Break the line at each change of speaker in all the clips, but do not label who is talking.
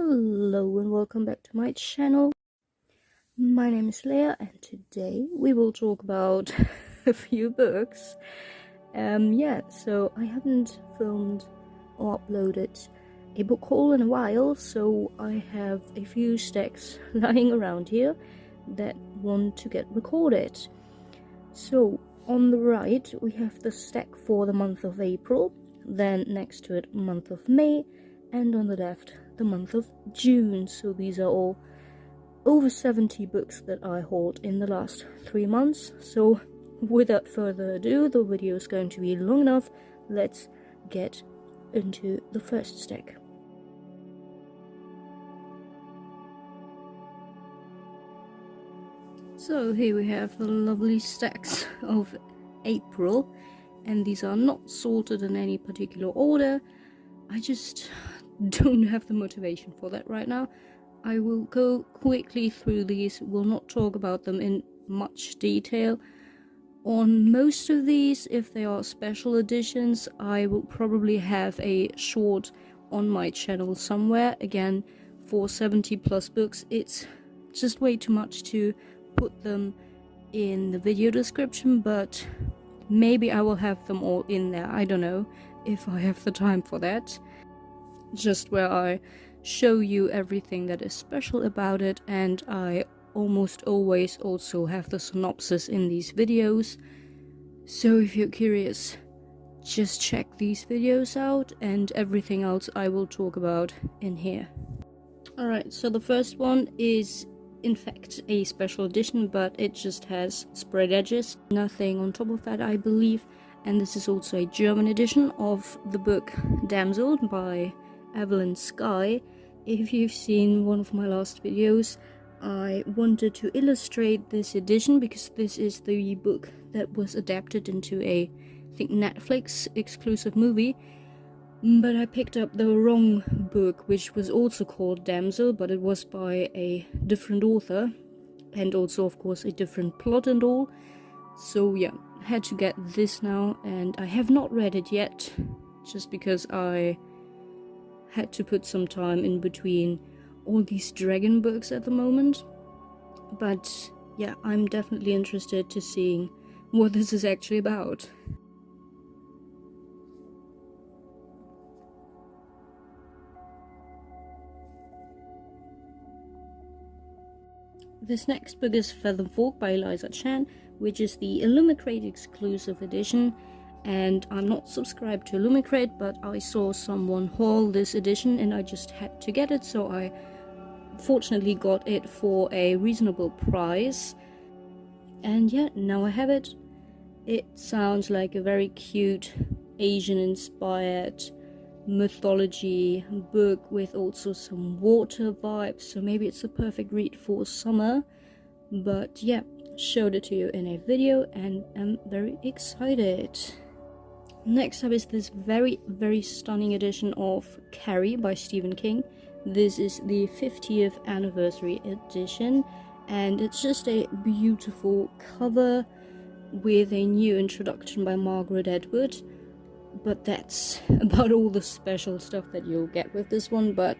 Hello and welcome back to my channel. My name is Leah and today we will talk about a few books. So I haven't filmed or uploaded a book haul in a while, so I have a few stacks lying around here that want to get recorded. So on the right we have the stack for the month of April, then next to it month of May, and on the left the month of June. So these are all over 70 books that I hauled in the last 3 months. So without further ado, the video is going to be long enough. Let's get into the first stack. So here we have the lovely stacks of April, and these are not sorted in any particular order. I just don't have the motivation for that right now. I will go quickly through these, will not talk about them in much detail. On most of these, if they are special editions, I will probably have a short on my channel somewhere. Again, for 70 plus books, it's just way too much to put them in the video description, but maybe I will have them all in there. I don't know if I have the time for that. Just where I show you everything that is special about it, and I almost always also have the synopsis in these videos. So if you're curious, just check these videos out, and everything else I will talk about in here. Alright, so the first one is in fact a special edition, but it just has sprayed edges, nothing on top of that, I believe. And this is also a German edition of the book Damsel by Evelyn Sky. If you've seen one of my last videos, I wanted to illustrate this edition because this is the book that was adapted into a, I think, Netflix exclusive movie. But I picked up the wrong book, which was also called Damsel, but it was by a different author, and also of course a different plot and all. So yeah, had to get this now, and I have not read it yet, just because I had to put some time in between all these dragon books at the moment. But yeah, I'm definitely interested to seeing what this is actually about. This next book is Featherfolk by Eliza Chan, which is the Illumicrate exclusive edition. And I'm not subscribed to Illumicrate, but I saw someone haul this edition and I just had to get it, so I fortunately got it for a reasonable price. And yeah, now I have it. It sounds like a very cute Asian-inspired mythology book with also some water vibes, so maybe it's a perfect read for summer. But yeah, showed it to you in a video and I'm very excited. Next up is this very stunning edition of Carrie by Stephen King. This is the 50th anniversary edition, and it's just a beautiful cover with a new introduction by Margaret Atwood. But that's about all the special stuff that you'll get with this one. But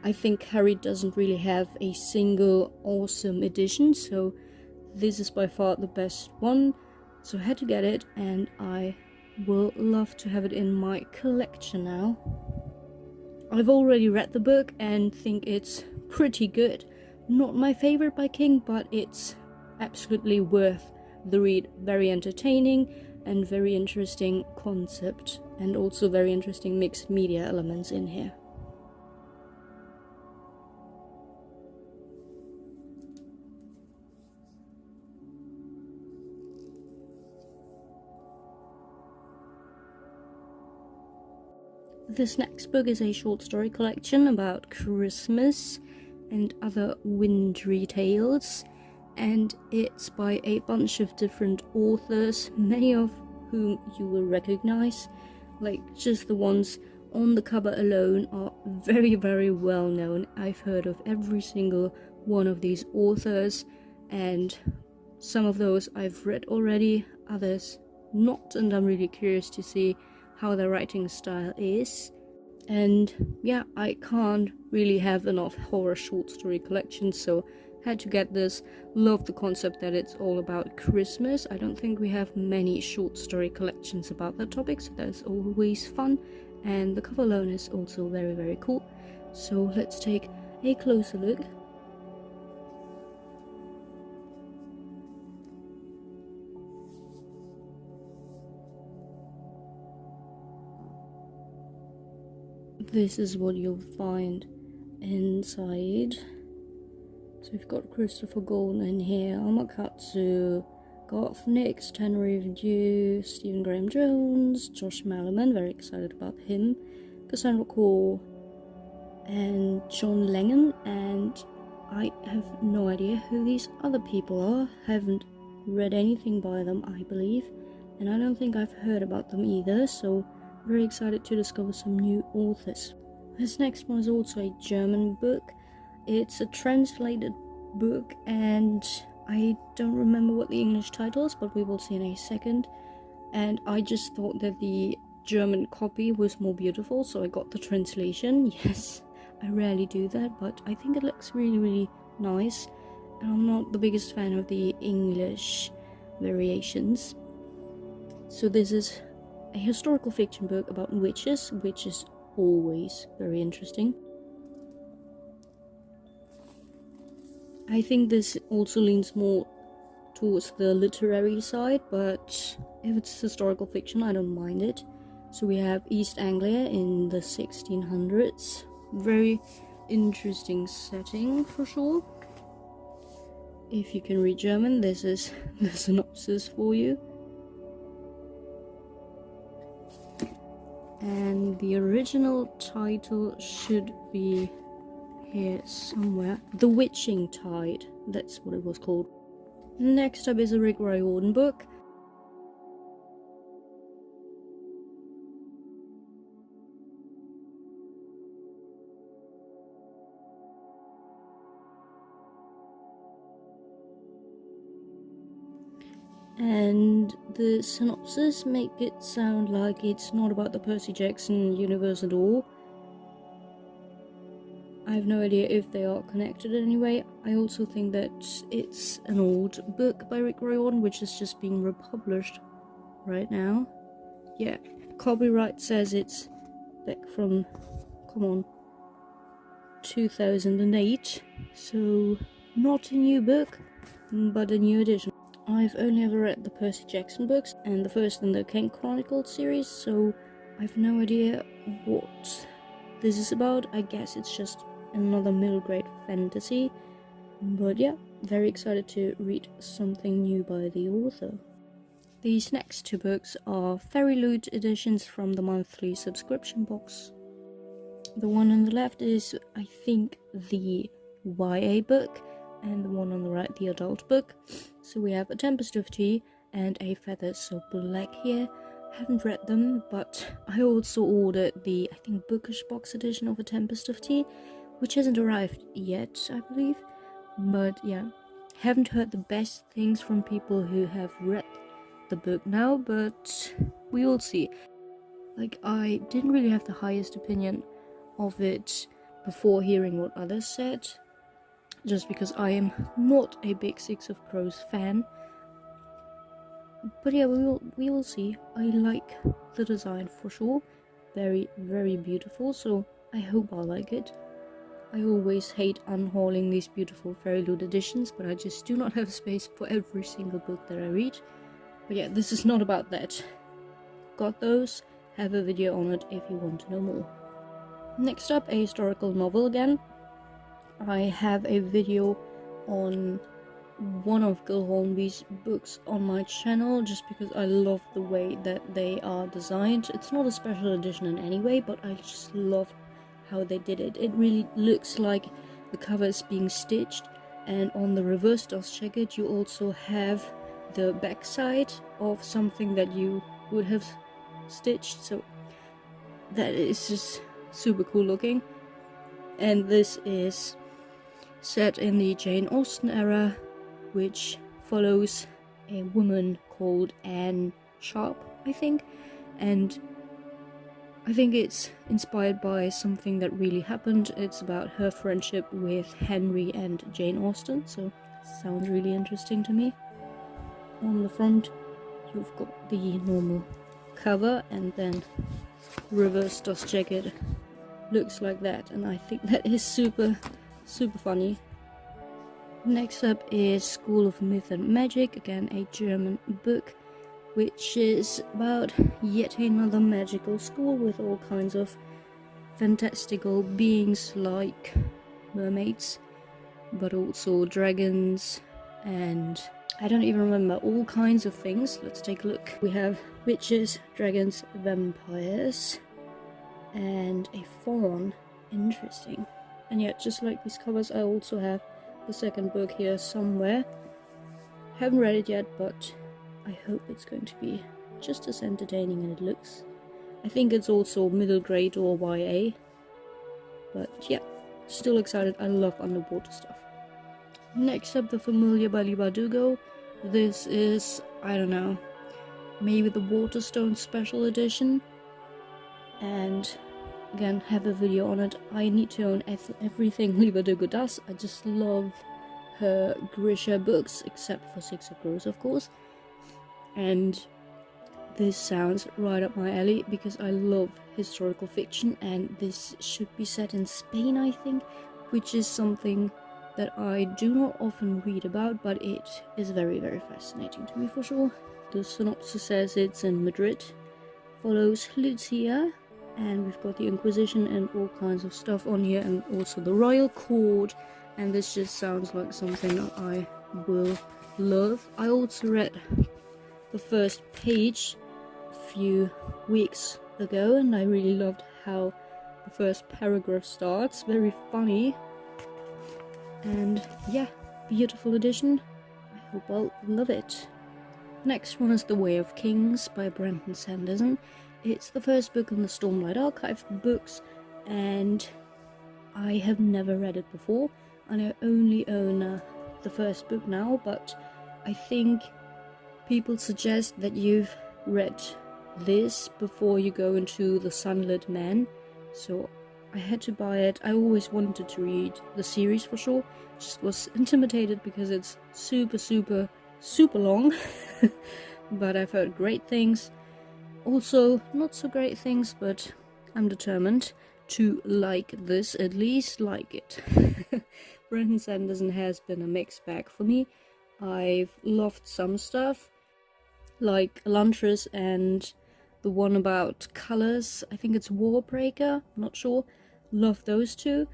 I think Carrie doesn't really have a single awesome edition, so this is by far the best one. So I had to get it, and I will love to have it in my collection now. I've already read the book and think it's pretty good. Not my favorite by King, but it's absolutely worth the read. Very entertaining and very interesting concept, and also very interesting mixed media elements in here. This next book is a short story collection about Christmas and other wintry tales, and it's by a bunch of different authors, many of whom you will recognize. Like, just the ones on the cover alone are very well known. I've heard of every single one of these authors, and some of those I've read already, others not, and I'm really curious to see how their writing style is. And yeah, I can't really have enough horror short story collections, so had to get this. Love the concept that it's all about Christmas. I don't think we have many short story collections about that topic, so that's always fun. And the cover alone is also very, very cool. So let's take a closer look. This is what you'll find inside. So we've got Christopher Golden here, Amakatsu, Garth Nix, Tenry Review, Stephen Graham Jones, Josh Malaman, very excited about him, Cassandra Core, and John Langan, and I have no idea who these other people are. Haven't read anything by them, I believe, and I don't think I've heard about them either, so very excited to discover some new authors. This next one is also a German book. It's a translated book, and I don't remember what the English title is, but we will see in a second. And I just thought that the German copy was more beautiful, so I got the translation. Yes, I rarely do that, but I think it looks really, really nice. And I'm not the biggest fan of the English variations. So this is a historical fiction book about witches, which is always very interesting. I think this also leans more towards the literary side, but if it's historical fiction, I don't mind it. So we have East Anglia in the 1600s. Very interesting setting for sure. If you can read German, this is the synopsis for you. And the original title should be here somewhere. The Witching Tide, that's what it was called. Next up is a Rick Riordan book. And the synopsis make it sound like it's not about the Percy Jackson universe at all. I have no idea if they are connected in any way. I also think that it's an old book by Rick Riordan, which is just being republished right now. Yeah, copyright says it's back from, 2008. So not a new book, but a new edition. I've only ever read the Percy Jackson books and the first in the Kane Chronicles series, so I've no idea what this is about. I guess it's just another middle grade fantasy, but yeah, very excited to read something new by the author. These next two books are Fairy Loot editions from the monthly subscription box. The one on the left is, I think, the YA book, and the one on the right, the adult book. So we have A Tempest of Tea and A Feather So Black here. Haven't read them, but I also ordered the, I think, bookish box edition of A Tempest of Tea, which hasn't arrived yet, I believe. But yeah, haven't heard the best things from people who have read the book now, but we will see. Like, I didn't really have the highest opinion of it before hearing what others said, just because I am not a big Six of Crows fan. But yeah, we will see. I like the design for sure. Very, very beautiful, so I hope I like it. I always hate unhauling these beautiful Fairy Loot editions, but I just do not have space for every single book that I read. But yeah, this is not about that. Got those, have a video on it if you want to know more. Next up, a historical novel again. I have a video on one of Gil Hornby's books on my channel just because I love the way that they are designed. It's not a special edition in any way, but I just love how they did it. It really looks like the cover is being stitched, and on the reverse dust jacket you also have the backside of something that you would have stitched, so that is just super cool looking. And this is set in the Jane Austen era, which follows a woman called Anne Sharp, I think, and I think it's inspired by something that really happened. It's about her friendship with Henry and Jane Austen, so sounds really interesting to me. On the front, you've got the normal cover, and then reverse dust jacket looks like that, and I think that is super funny. Next up is School of Myth and Magic, again a German book, which is about yet another magical school with all kinds of fantastical beings like mermaids, but also dragons, and I don't even remember, all kinds of things. Let's take a look. We have witches, dragons, vampires, and a fawn. Interesting. And yet, just like these covers, I also have the second book here somewhere. Haven't read it yet, but I hope it's going to be just as entertaining as it looks. I think it's also middle grade or YA. But yeah, still excited. I love underwater stuff. Next up, The Familiar by Lee Bardugo. This is, I don't know, maybe the Waterstone Special Edition. And again, have a video on it. I need to own everything Lee Bardugo does. I just love her Grisha books, except for Six of Crows, of course. And this sounds right up my alley because I love historical fiction, and this should be set in Spain, I think, which is something that I do not often read about, but it is very fascinating to me for sure. The synopsis says it's in Madrid, follows Lucia, and we've got the Inquisition and all kinds of stuff on here, and also the Royal Court, and this just sounds like something that I will love. I also read the first page a few weeks ago, and I really loved how the first paragraph starts. Very funny, and yeah, beautiful edition. I hope I'll love it. Next one is The Way of Kings by Brandon Sanderson. It's the first book in the Stormlight Archive books, and I have never read it before, and I only own the first book now, but I think people suggest that you've read this before you go into The Sunlit Man, so I had to buy it. I always wanted to read the series for sure, just was intimidated because it's super long, but I've heard great things. Also, not so great things, but I'm determined to like this, at least like it. Brandon Sanderson has been a mixed bag for me. I've loved some stuff, like Elantris and the one about colors. I think it's Warbreaker, I'm not sure. Love those two.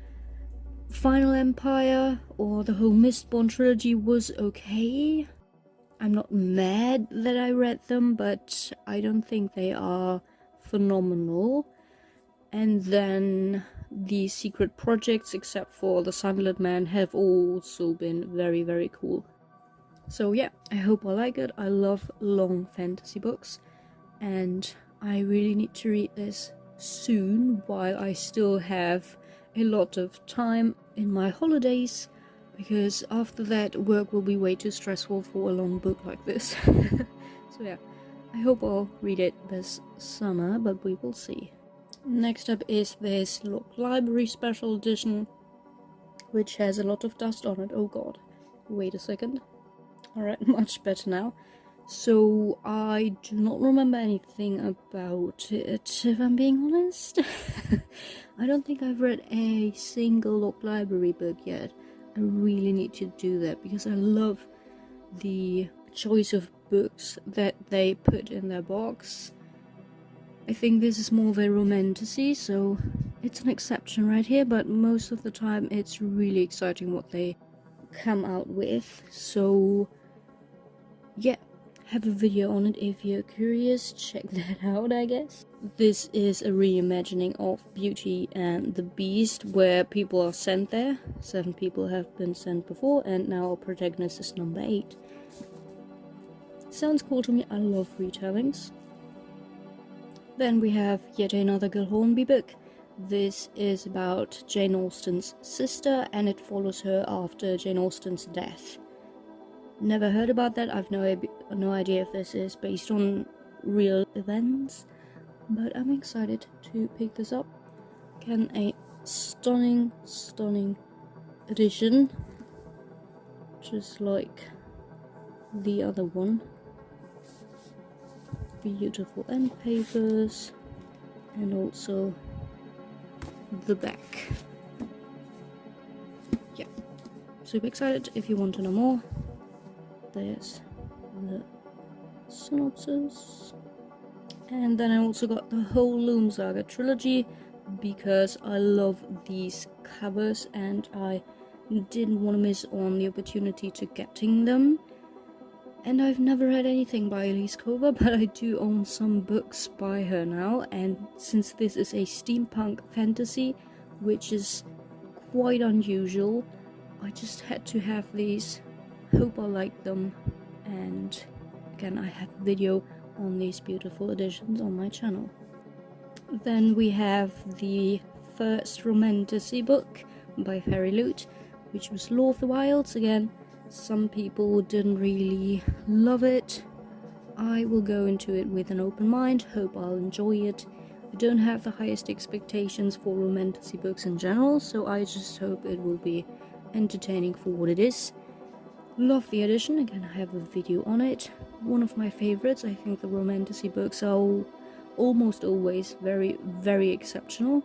Final Empire or the whole Mistborn trilogy was okay. I'm not mad that I read them, but I don't think they are phenomenal. And then the secret projects, except for The Sunlit Man, have also been very cool. So yeah, I hope I like it. I love long fantasy books, and I really need to read this soon while I still have a lot of time in my holidays, because after that work will be way too stressful for a long book like this. So yeah, I hope I'll read it this summer, but we will see. Next up is this Locked Library Special Edition, which has a lot of dust on it. Oh god, wait a second. Alright, much better now. So I do not remember anything about it, if I'm being honest. I don't think I've read a single Locked Library book yet. I really need to do that because I love the choice of books that they put in their box. I think this is more of a romantasy, so it's an exception right here, but most of the time it's really exciting what they come out with. So yeah, have a video on it if you're curious, check that out, I guess. This is a reimagining of Beauty and the Beast, where people are sent there. 7 people have been sent before, and now our protagonist is number 8. Sounds cool to me, I love retellings. Then we have yet another Gil Hornby book. This is about Jane Austen's sister, and it follows her after Jane Austen's death. Never heard about that. I've no idea if this is based on real events, but I'm excited to pick this up. Again, a stunning edition, just like the other one. Beautiful end papers, and also the back. Yeah, super excited. If you want to know more, there's the synopsis. And then I also got the whole Loom Saga trilogy because I love these covers and I didn't want to miss on the opportunity to getting them. And I've never read anything by Elise Kova, but I do own some books by her now, and since this is a steampunk fantasy, which is quite unusual, I just had to have these. Hope I like them, and again, I have a video on these beautiful editions on my channel. Then we have the first romantasy book by Fairy Loot, which was Law of the Wilds. Again, some people didn't really love it. I will go into it with an open mind, hope I'll enjoy it. I don't have the highest expectations for romantasy books in general, so I just hope it will be entertaining for what it is. Love the edition, again I have a video on it. One of my favorites. I think the romantasy books are almost always very exceptional,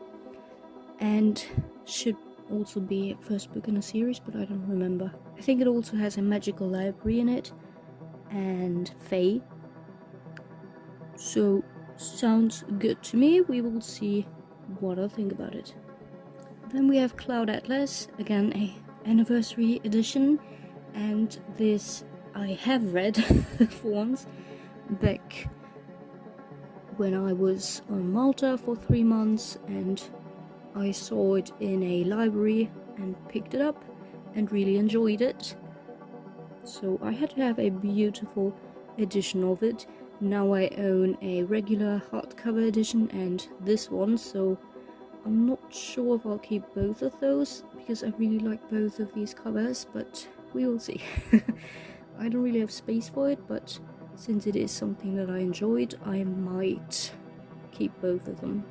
and should also be first book in a series, but I don't remember. I think it also has a magical library in it and fae, so sounds good to me. We will see what I think about it. Then we have Cloud Atlas, again a anniversary edition, and this I have read for once back when I was on Malta for 3 months, and I saw it in a library and picked it up and really enjoyed it. So I had to have a beautiful edition of it. Now I own a regular hardcover edition and this one, so I'm not sure if I'll keep both of those because I really like both of these covers, but we will see. I don't really have space for it, but since it is something that I enjoyed, I might keep both of them.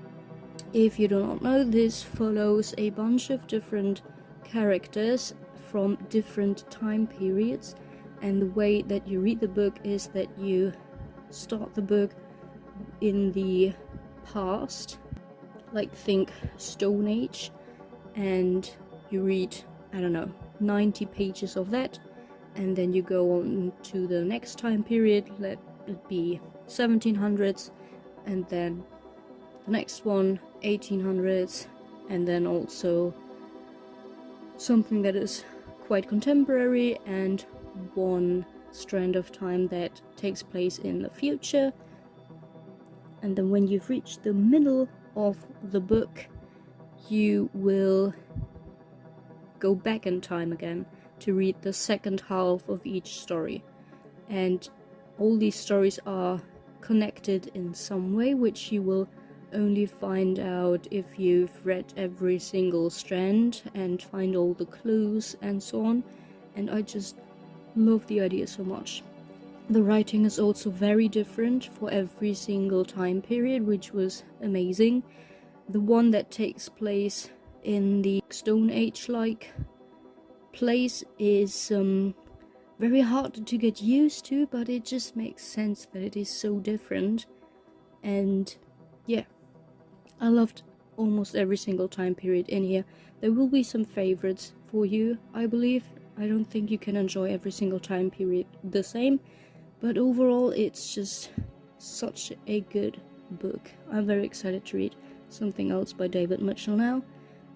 If you do not know, this follows a bunch of different characters from different time periods, and the way that you read the book is that you start the book in the past, like think Stone Age, and you read, I don't know, 90 pages of that, and then you go on to the next time period, let it be 1700s, and then the next one 1800s, and then also something that is quite contemporary, and one strand of time that takes place in the future. And then when you've reached the middle of the book, you will go back in time again to read the second half of each story. And all these stories are connected in some way, which you will only find out if you've read every single strand and find all the clues and so on. And I just love the idea so much. The writing is also very different for every single time period, which was amazing. The one that takes place in the Stone Age-like place is very hard to get used to, but it just makes sense that it is so different. And yeah, I loved almost every single time period in here. There will be some favorites for you, I believe. I don't think you can enjoy every single time period the same, but overall it's just such a good book. I'm very excited to read something else by David Mitchell now.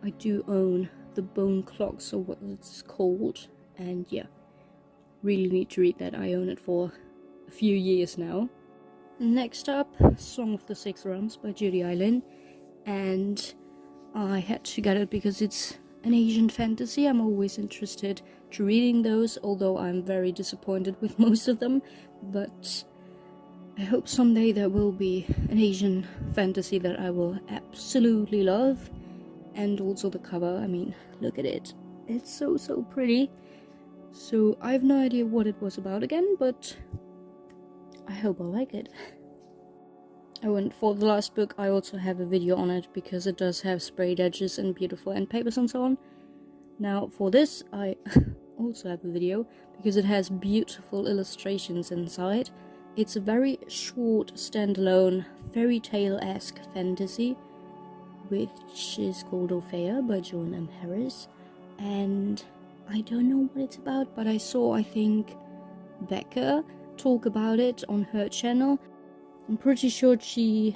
I do own the Bone Clocks, or what it's called, and yeah, really need to read that. I own it for a few years now. Next up, Song of the Six Realms by Judy Eileen, and I had to get it because it's an Asian fantasy. I'm always interested to reading those, although I'm very disappointed with most of them, but I hope someday there will be an Asian fantasy that I will absolutely love. And also the cover, I mean, look at it. It's so pretty. So I have no idea what it was about again, but I hope I like it. Oh, and for the last book, I also have a video on it because it does have sprayed edges and beautiful end papers and so on. Now, for this, I also have a video because it has beautiful illustrations inside. It's a very short, standalone, fairy tale-esque fantasy, which is called Orphea by Joan M. Harris. And I don't know what it's about, but I saw, I think, Becca talk about it on her channel. I'm pretty sure she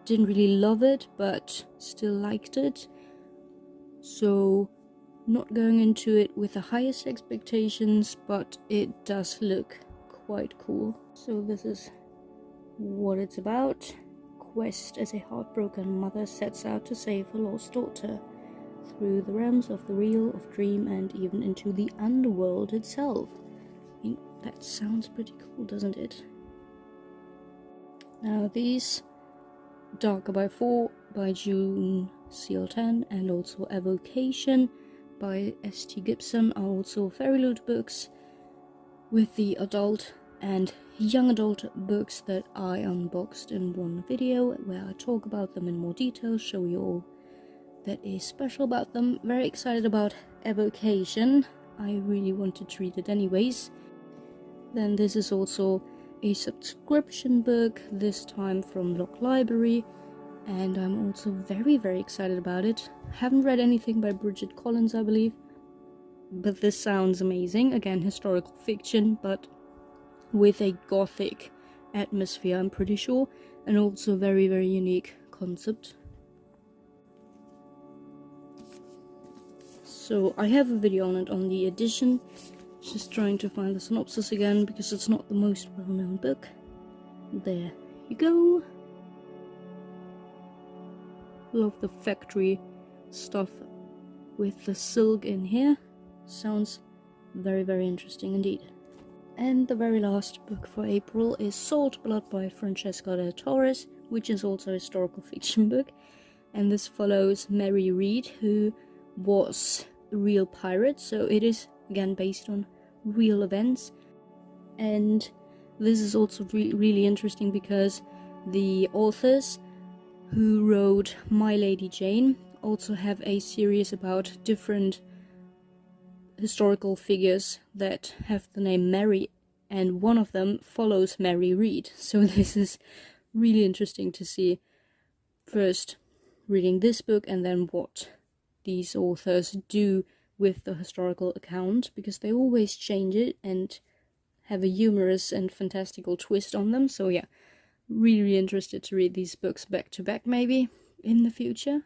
didn't really love it, but still liked it. So, not going into it with the highest expectations, but it does look quite cool. So this is what it's about. Quest as a heartbroken mother sets out to save her lost daughter through the realms of the real, of dream, and even into the underworld itself. I mean, that sounds pretty cool, doesn't it? Now these Darker by 4 by June CL10 and also Evocation by S.T. Gibson are also fairy loot books, with the adult and young adult books that I unboxed in one video where I talk about them in more detail, show you all that is special about them. Very excited about Evocation. I really wanted to read it anyways. Then this is also a subscription book, this time from Lock Library, and I'm also very excited about it. Haven't read anything by Bridget Collins, I believe, but this sounds amazing. Again, historical fiction, but with a gothic atmosphere, I'm pretty sure, and also very unique concept. So I have a video on it on the edition. Just trying to find the synopsis again because it's not the most well-known book. There you go. Love the factory stuff with the silk in here. Sounds very interesting indeed. And the very last book for April is Salt Blood by Francesca de Torres, which is also a historical fiction book. And this follows Mary Read, who was a real pirate, so it is again based on real events. And this is also really interesting because the authors who wrote My Lady Jane also have a series about different historical figures that have the name Mary, and one of them follows Mary Read. So this is really interesting to see, first reading this book and then what these authors do with the historical account, because they always change it and have a humorous and fantastical twist on them. So yeah, really interested to read these books back to back maybe in the future.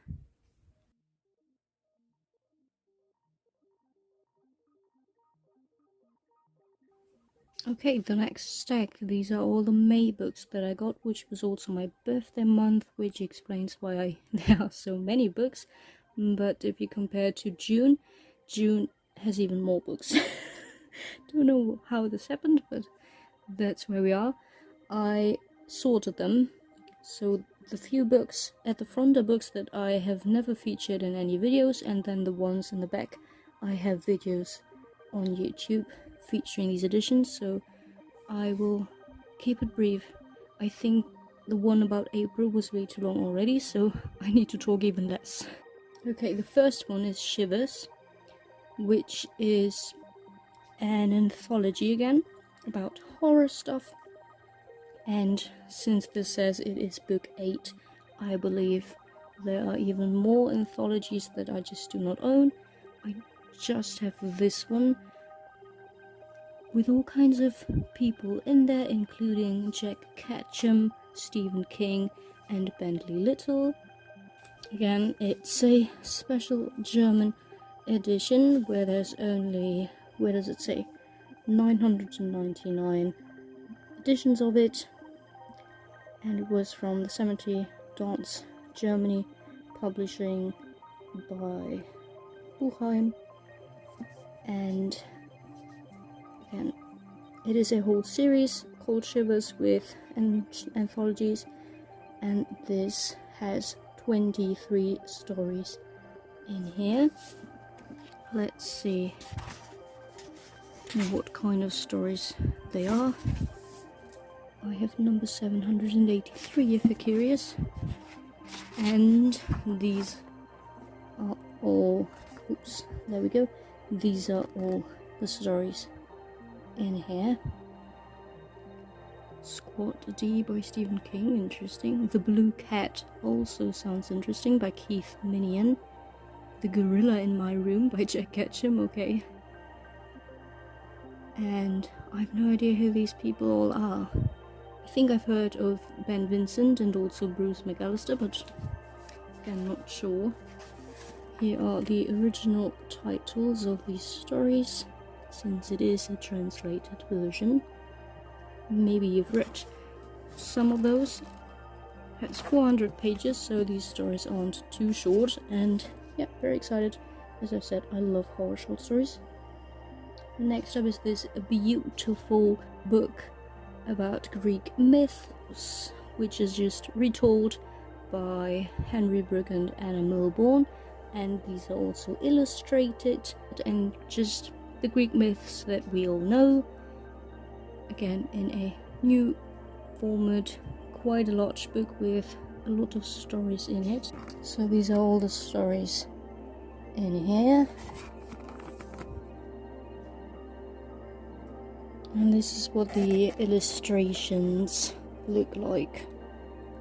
Okay, the next stack, these are all the May books that I got, which was also my birthday month, which explains why there are so many books. But if you compare to June has even more books. Don't know how this happened, but that's where we are. I sorted them, so the few books at the front are books that I have never featured in any videos, and then the ones in the back I have videos on YouTube featuring these editions, so I will keep it brief. I think the one about April was way too long already, so I need to talk even less. Okay, the first one is Shivers, which is an anthology again about horror stuff. And since this says it is book 8, I believe there are even more anthologies that I just do not own. I just have this one with all kinds of people in there, including Jack Ketchum, Stephen King, and Bentley Little. Again, it's a special German edition where there's only, where does it say, 999 editions of it, and it was from the Cemetery Dance Germany, publishing by Buchheim. And again, it is a whole series called Shivers with anthologies, and this has 23 stories in here. Let's see what kind of stories they are. I have number 783 if you're curious. And these are all, oops, there we go. These are all the stories in here. Squad D by Stephen King, interesting. The Blue Cat also sounds interesting, by Keith Minion. The Gorilla in My Room by Jack Ketchum, okay. And I've no idea who these people all are. I think I've heard of Ben Vincent and also Bruce McAllister, but I'm not sure. Here are the original titles of these stories, since it is a translated version. Maybe you've read some of those. It's 400 pages, so these stories aren't too short, and yeah, very excited. As I said, I love horror short stories. Next up is this beautiful book about Greek myths, which is just retold by Henry Brooke and Anna Milbourne, and these are also illustrated and just the Greek myths that we all know, again in a new format, quite a large book with a lot of stories in it. So these are all the stories in here. And this is what the illustrations look like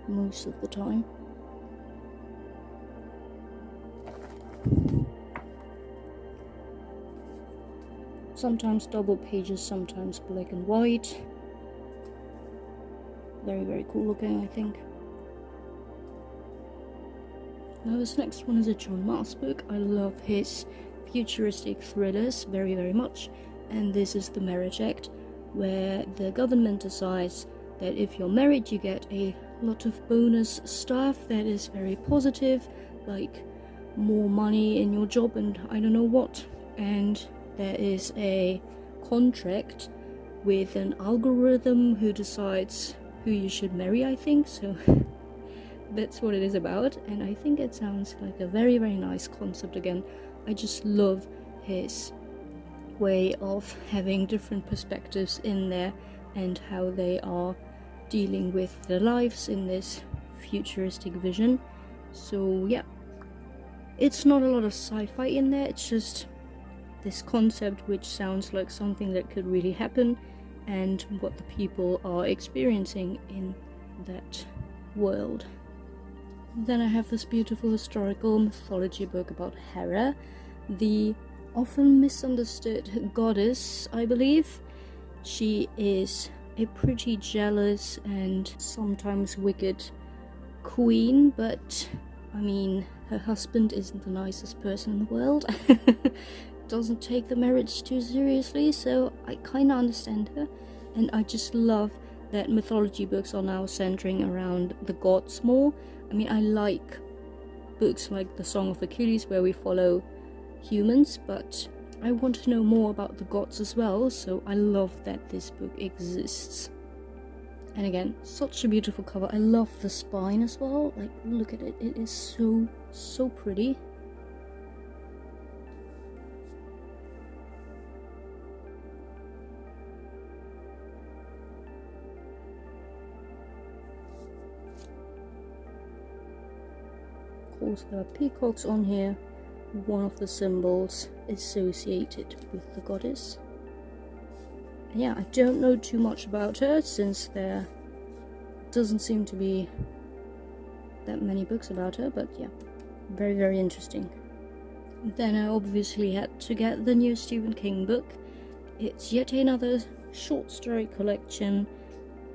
most of the time. Sometimes double pages, sometimes black and white. Very, very cool looking, I think. Now this next one is a John Marrs book. I love his futuristic thrillers very, very much. And this is The Marriage Act, where the government decides that if you're married you get a lot of bonus stuff that is very positive, like more money in your job and I don't know what. And there is a contract with an algorithm who decides who you should marry, I think. So that's what it is about, and I think it sounds like a very, very nice concept. Again, I just love his way of having different perspectives in there and how they are dealing with their lives in this futuristic vision. So yeah, it's not a lot of sci-fi in there, it's just this concept which sounds like something that could really happen and what the people are experiencing in that world. Then I have this beautiful historical mythology book about Hera, the often misunderstood goddess, I believe. She is a pretty jealous and sometimes wicked queen, but I mean, her husband isn't the nicest person in the world. Doesn't take the marriage too seriously, so I kinda understand her. And I just love that mythology books are now centering around the gods more. I mean, I like books like The Song of Achilles where we follow humans, but I want to know more about the gods as well, so I love that this book exists. And again, such a beautiful cover. I love the spine as well, like look at it, it is so pretty. Of course there are peacocks on here, one of the symbols associated with the goddess. And yeah, I don't know too much about her since there doesn't seem to be that many books about her, but yeah, very, very interesting. Then I obviously had to get the new Stephen King book. It's yet another short story collection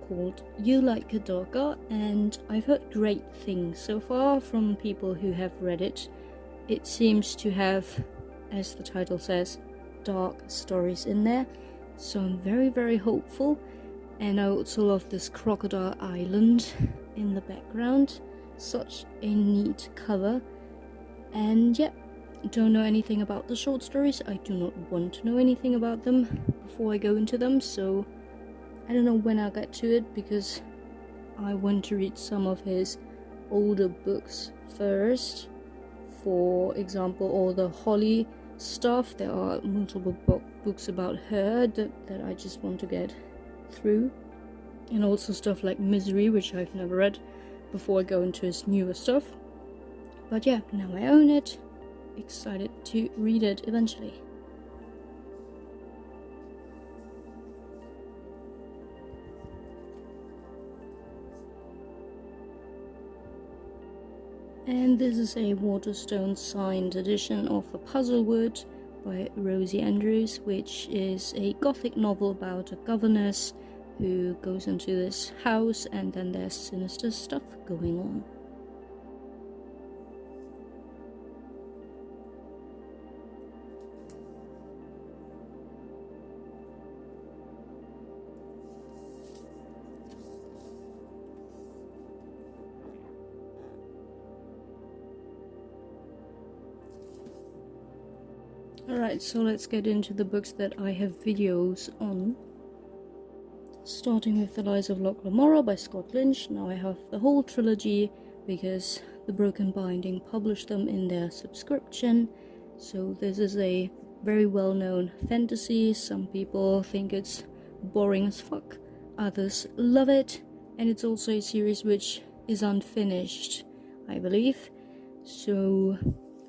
called You Like a Dogger, and I've heard great things so far from people who have read it. It seems to have, as the title says, dark stories in there, so I'm very, very hopeful. And I also love this crocodile island in the background, such a neat cover. And yeah, don't know anything about the short stories. I do not want to know anything about them before I go into them, so I don't know when I'll get to it, because I want to read some of his older books first. For example, all the Holly stuff. There are multiple books about her that I just want to get through. and also stuff like Misery, which I've never read before I go into his newer stuff. But yeah, now I own it. Excited to read it eventually. And this is a Waterstone signed edition of The Puzzlewood by Rosie Andrews, which is a gothic novel about a governess who goes into this house and then there's sinister stuff going on. Alright, so let's get into the books that I have videos on. Starting with The Lies of Locke Lamora by Scott Lynch. Now I have the whole trilogy because The Broken Binding published them in their subscription. So this is a very well-known fantasy. Some people think it's boring as fuck, others love it, and it's also a series which is unfinished, I believe. So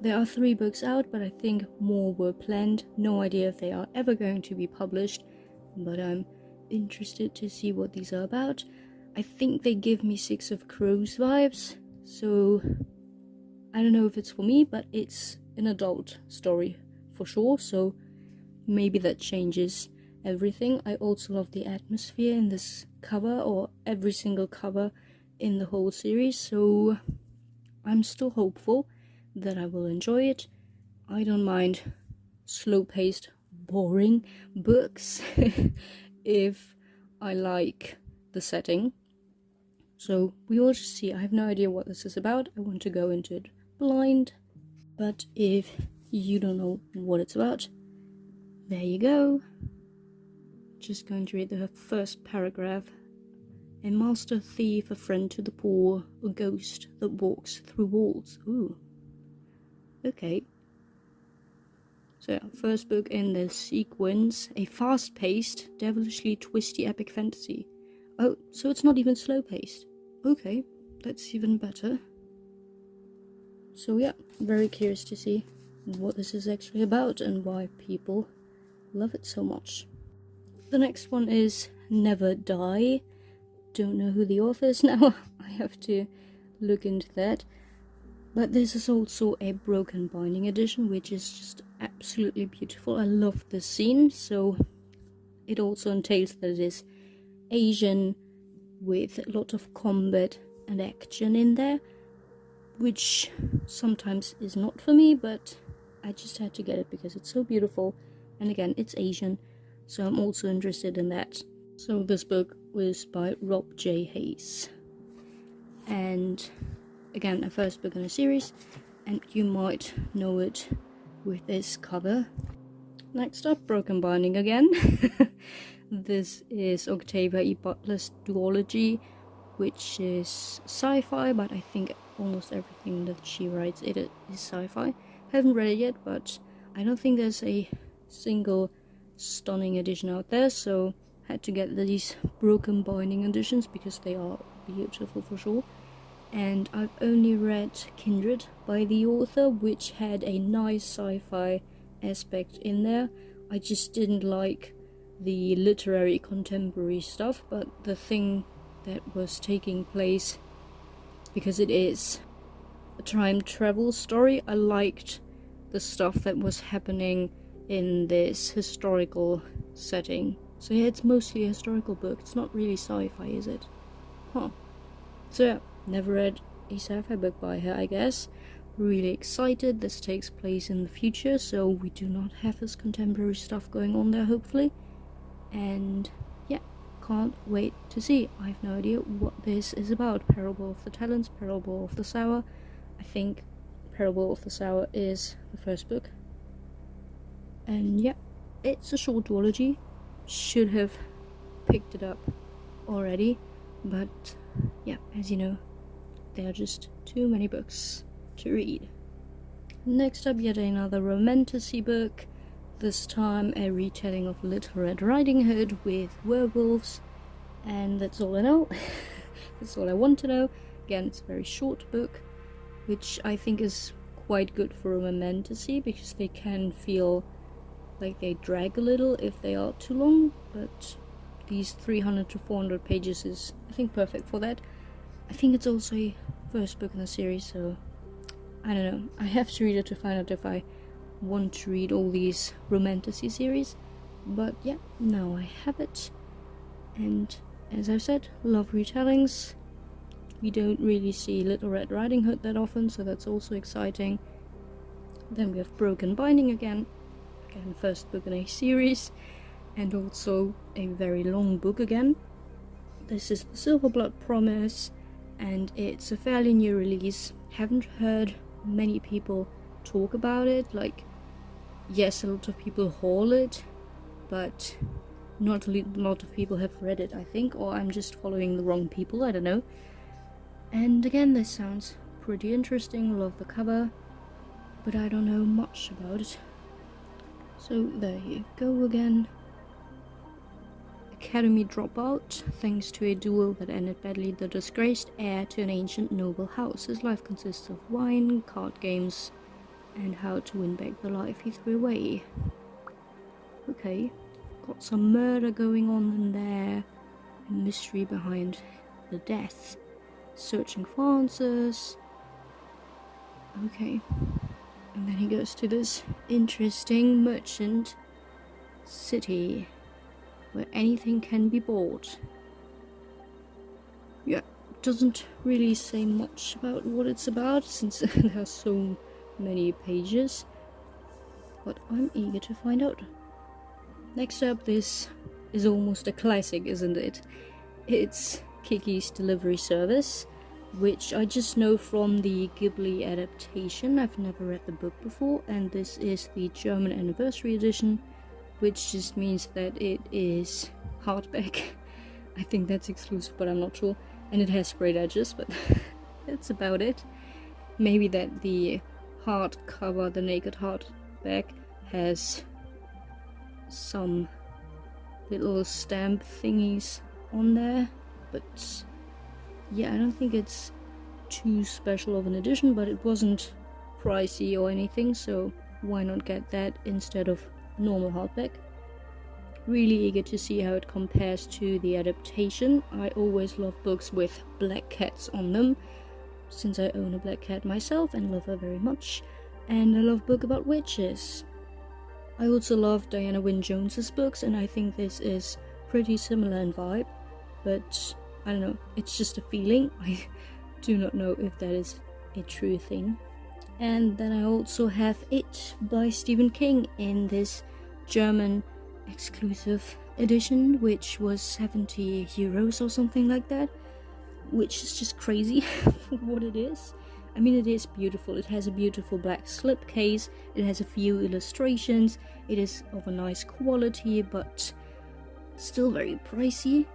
there are 3 books out, but I think more were planned. No idea if they are ever going to be published, but I'm interested to see what these are about. I think they give me Six of Crows vibes, so I don't know if it's for me, but it's an adult story for sure, so maybe that changes everything. I also love the atmosphere in this cover, or every single cover in the whole series, so I'm still hopeful that I will enjoy it. I don't mind slow-paced, boring books if I like the setting. So we will just see. I have no idea what this is about. I want to go into it blind. But if you don't know what it's about, there you go. Just going to read the first paragraph. A master thief, a friend to the poor, a ghost that walks through walls. Ooh. Okay. So yeah, first book in the sequence, a fast-paced, devilishly twisty epic fantasy. Oh, so it's not even slow-paced. Okay, that's even better. So yeah, very curious to see what this is actually about and why people love it so much. The next one is Never Die. Don't know who the author is now. I have to look into that. But this is also a Broken Binding edition, which is just absolutely beautiful. I love this scene, so it also entails that it is Asian with a lot of combat and action in there, which sometimes is not for me, but I just had to get it because it's so beautiful, and again, it's Asian, so I'm also interested in that. So this book was by Rob J. Hayes, and again, a first book in a series, and you might know it with this cover. Next up, Broken Binding again. This is Octavia E. Butler's duology, which is sci-fi, but I think almost everything that she writes it is sci-fi. Haven't read it yet, but I don't think there's a single stunning edition out there, so had to get these Broken Binding editions because they are beautiful for sure. And I've only read Kindred by the author, which had a nice sci-fi aspect in there. I just didn't like the literary contemporary stuff, but the thing that was taking place, because it is a time travel story, I liked the stuff that was happening in this historical setting. So yeah, it's mostly a historical book. It's not really sci-fi, is it? Huh. So yeah, never read a sci-fi book by her, I guess. Really excited. This takes place in the future, so we do not have this contemporary stuff going on there, hopefully. And yeah, can't wait to see. I have no idea what this is about. Parable of the Talents, Parable of the Sower. I think Parable of the Sower is the first book. And yeah, it's a short duology. Should have picked it up already, but yeah, as you know, there are just too many books to read. Next up, yet another romantasy book, this time a retelling of Little Red Riding Hood with werewolves. And that's all I know. That's all I want to know. Again, it's a very short book, which I think is quite good for women to see, because they can feel like they drag a little if they are too long, but these 300 to 400 pages is, I think, perfect for that. I think it's also a first book in the series, so I don't know. I have to read it to find out if I want to read all these romantasy series, but yeah, now I have it. And as I've said, love retellings. We don't really see Little Red Riding Hood that often, so that's also exciting. Then we have Broken Binding again, first book in a series, and also a very long book again. This is the Silverblood Promise, and it's a fairly new release. Haven't heard many people talk about it. Like, yes, a lot of people haul it, but not a lot of people have read it, I think, or I'm just following the wrong people, I don't know. And again, this sounds pretty interesting. Love the cover, but I don't know much about it. So there you go again. Academy dropout. Thanks to a duel that ended badly, the disgraced heir to an ancient noble house. His life consists of wine, card games, and how to win back the life he threw away. Okay, got some murder going on in there, a mystery behind the death, searching for answers. Okay, and then he goes to this interesting merchant city where anything can be bought. Yeah, doesn't really say much about what it's about, since there are so many pages, but I'm eager to find out. Next up, this is almost a classic, isn't it? It's Kiki's Delivery Service, which I just know from the Ghibli adaptation. I've never read the book before, and this is the German anniversary edition, which just means that it is hardback. I think that's exclusive, but I'm not sure. And it has sprayed edges, but that's about it. Maybe that the hardcover, the naked hardback, has some little stamp thingies on there, but yeah, I don't think it's too special of an edition, but it wasn't pricey or anything, so why not get that instead of normal hardback. Really eager to see how it compares to the adaptation. I always love books with black cats on them, since I own a black cat myself and love her very much, and I love books about witches. I also love Diana Wynne Jones's books, and I think this is pretty similar in vibe, but I don't know, it's just a feeling. I do not know if that is a true thing. And then I also have It by Stephen King in this German exclusive edition, which was 70 euros or something like that, which is just crazy for what it is. I mean, it is beautiful. It has a beautiful black slipcase, it has a few illustrations, it is of a nice quality, but still very pricey.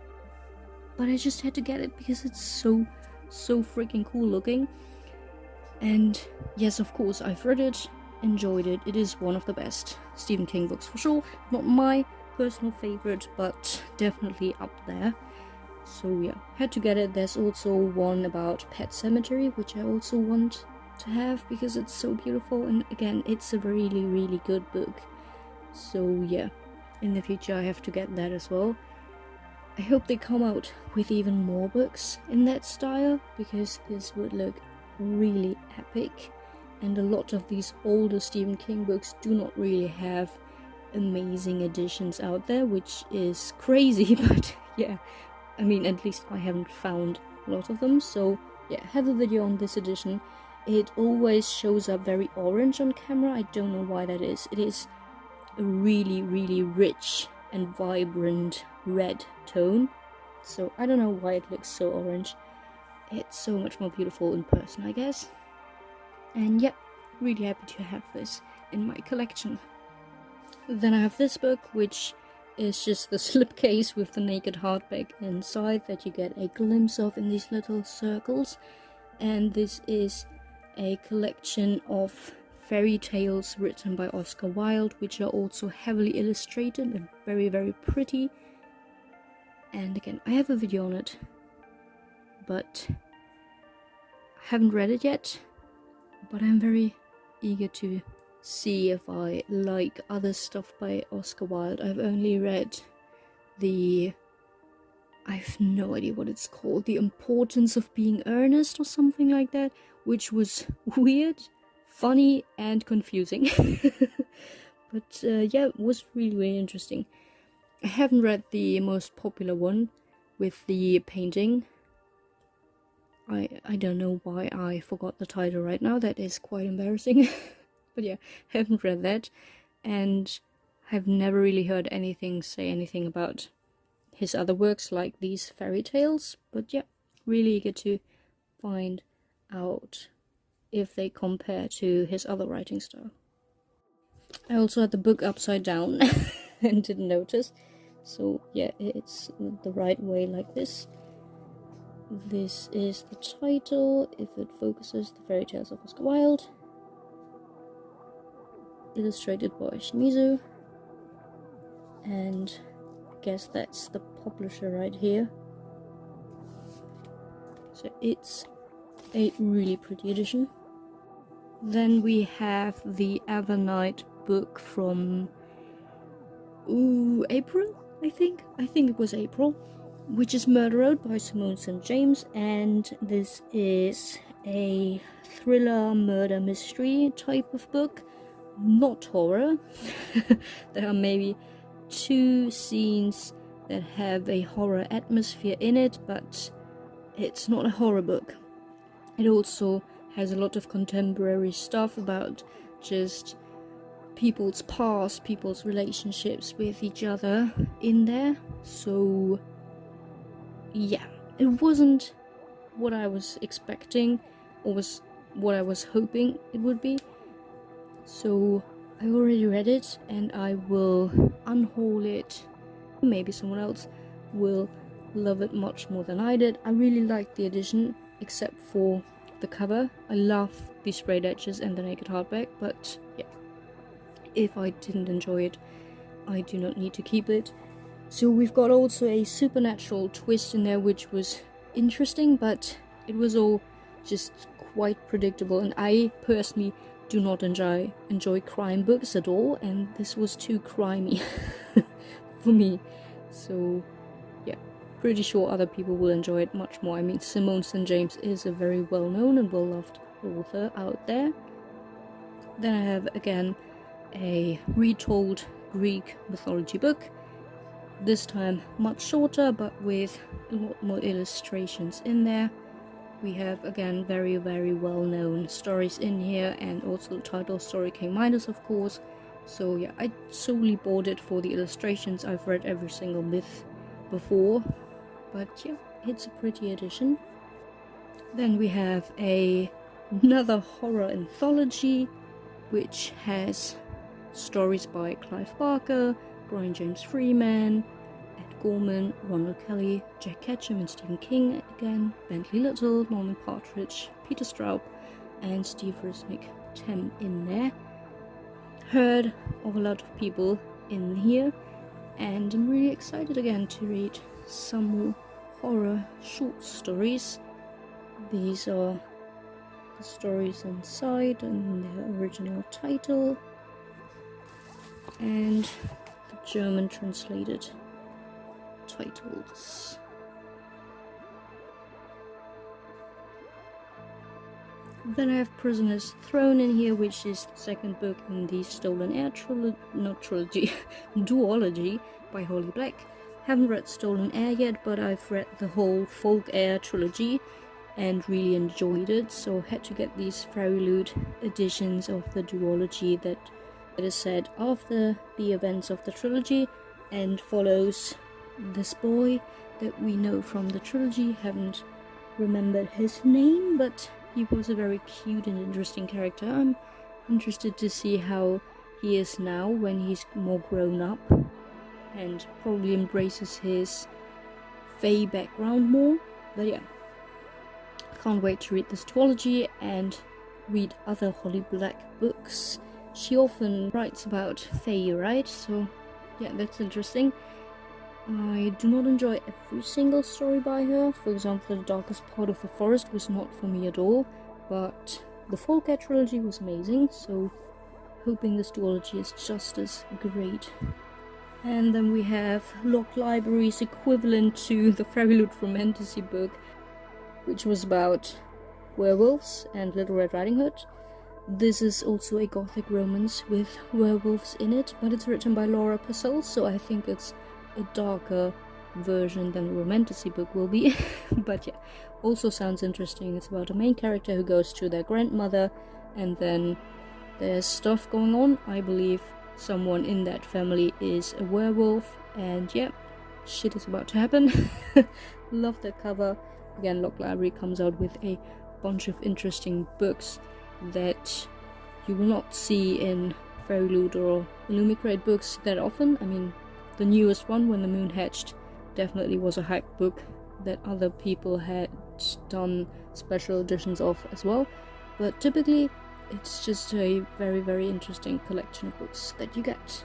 But I just had to get it because it's so freaking cool looking. And yes, of course, I've read it, enjoyed it. It is one of the best Stephen King books for sure. Not my personal favorite, but definitely up there. So yeah, had to get it. There's also one about Pet Sematary, which I also want to have because it's so beautiful, and again, it's a really good book. So yeah, in the future I have to get that as well. I hope they come out with even more books in that style, because this would look really epic, and a lot of these older Stephen King books do not really have amazing editions out there, which is crazy, but yeah, I mean, at least I haven't found a lot of them. So yeah, I have a video on this edition. It always shows up very orange on camera. I don't know why that is. It is a really rich and vibrant red tone, so I don't know why it looks so orange. It's so much more beautiful in person, I guess. And yeah, really happy to have this in my collection. Then I have this book, which is just the slipcase with the naked hardback inside that you get a glimpse of in these little circles. And this is a collection of fairy tales written by Oscar Wilde, which are also heavily illustrated and very pretty. And again, I have a video on it, but I haven't read it yet. But I'm very eager to see if I like other stuff by Oscar Wilde. I've only read I have no idea what it's called, The Importance of Being Earnest or something like that, which was weird, funny, and confusing. But yeah, it was really, really interesting. I haven't read the most popular one with the painting. I don't know why I forgot the title right now. That is quite embarrassing. But yeah, haven't read that, and have never really heard anything say anything about his other works like these fairy tales. But yeah, really eager to find out if they compare to his other writing style. I also had the book upside down and didn't notice. So yeah, it's the right way like this. This is the title, if it focuses, The Fairy Tales of Oscar Wilde. Illustrated by Shimizu. And I guess that's the publisher right here. So it's a really pretty edition. Then we have the Evernight book from April, I think it was April, which is Murder Road by Simone St. James, and this is a thriller murder mystery type of book, not horror. There are maybe 2 scenes that have a horror atmosphere in it, but it's not a horror book. It also has a lot of contemporary stuff about just people's past, people's relationships with each other in there. So yeah, it wasn't what I was expecting or was what I was hoping it would be. So I already read it and I will unhaul it. Maybe someone else will love it much more than I did. I really liked the edition, except for the cover. I love the sprayed edges and the naked hardback, but yeah, if I didn't enjoy it, I do not need to keep it. So we've got also a supernatural twist in there, which was interesting, but it was all just quite predictable, and I personally do not enjoy crime books at all, and this was too crimey for me. So yeah, pretty sure other people will enjoy it much more. I mean, Simone St. James is a very well-known and well-loved author out there. Then I have again a retold Greek mythology book, this time much shorter but with a lot more illustrations in there. We have again very, very well-known stories in here, and also the title story King Midas, of course. So yeah, I solely bought it for the illustrations. I've read every single myth before, but yeah, it's a pretty edition. Then we have another horror anthology, which has stories by Clive Barker, Brian James Freeman, Ed Gorman, Ronald Kelly, Jack Ketchum and Stephen King again, Bentley Little, Norman Partridge, Peter Straub, and Steve Resnick Tem in there. Heard of a lot of people in here, and I'm really excited again to read some more horror short stories. These are the stories inside and their original title, and the German translated titles. Then I have Prisoner's Throne in here, which is the second book in the Stolen Air duology by Holly Black. Haven't read Stolen Air yet, but I've read the whole Folk Air trilogy and really enjoyed it, so had to get these Fairy Loot editions of the duology that is set after the events of the trilogy and follows this boy that we know from the trilogy. Haven't remembered his name, but he was a very cute and interesting character. I'm interested to see how he is now when he's more grown up and probably embraces his Fae background more. But yeah, can't wait to read this duology and read other Holly Black books. She often writes about Fae, right? So yeah, that's interesting. I do not enjoy every single story by her. For example, The Darkest Part of the Forest was not for me at all, but the Folcat trilogy was amazing, so hoping this duology is just as great. And then we have Locked Library's equivalent to the Fairy Loot Romantasy book, which was about werewolves and Little Red Riding Hood. This is also a gothic romance with werewolves in it, but it's written by Laura Purcell, so I think it's a darker version than the Romantasy book will be. But yeah, also sounds interesting. It's about a main character who goes to their grandmother, and then there's stuff going on. I believe someone in that family is a werewolf, and yeah, shit is about to happen. Love that cover. Again, Locked Library comes out with a bunch of interesting books that you will not see in Fairy Loot or Illumicrate books that often. I mean, the newest one, When the Moon Hatched, definitely was a hype book that other people had done special editions of as well, but typically it's just a very, very interesting collection of books that you get.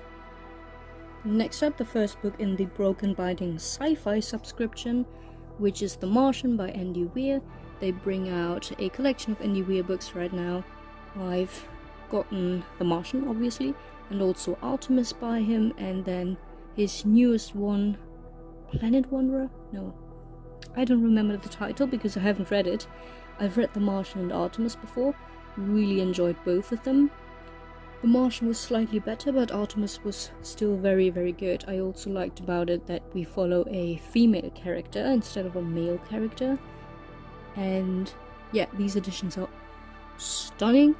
Next up, the first book in the Broken Binding sci-fi subscription, which is The Martian by Andy Weir. They bring out a collection of Andy Weir books right now. I've gotten The Martian, obviously, and also Artemis by him, and then his newest one, Planet Wanderer? No, I don't remember the title because I haven't read it. I've read The Martian and Artemis before, really enjoyed both of them. The Martian was slightly better, but Artemis was still very, very good. I also liked about it that we follow a female character instead of a male character. And yeah, these editions are stunning,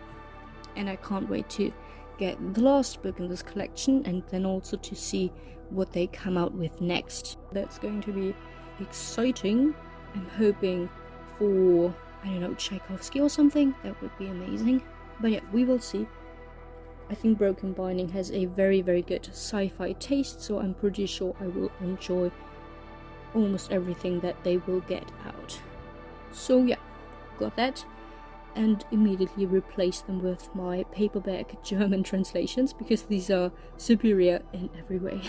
and I can't wait to get the last book in this collection and then also to see what they come out with next. That's going to be exciting. I'm hoping for, I don't know, Tchaikovsky or something. That would be amazing. But yeah, we will see. I think Broken Binding has a very, very good sci-fi taste, so I'm pretty sure I will enjoy almost everything that they will get out. So yeah, got that, and immediately replaced them with my paperback German translations because these are superior in every way.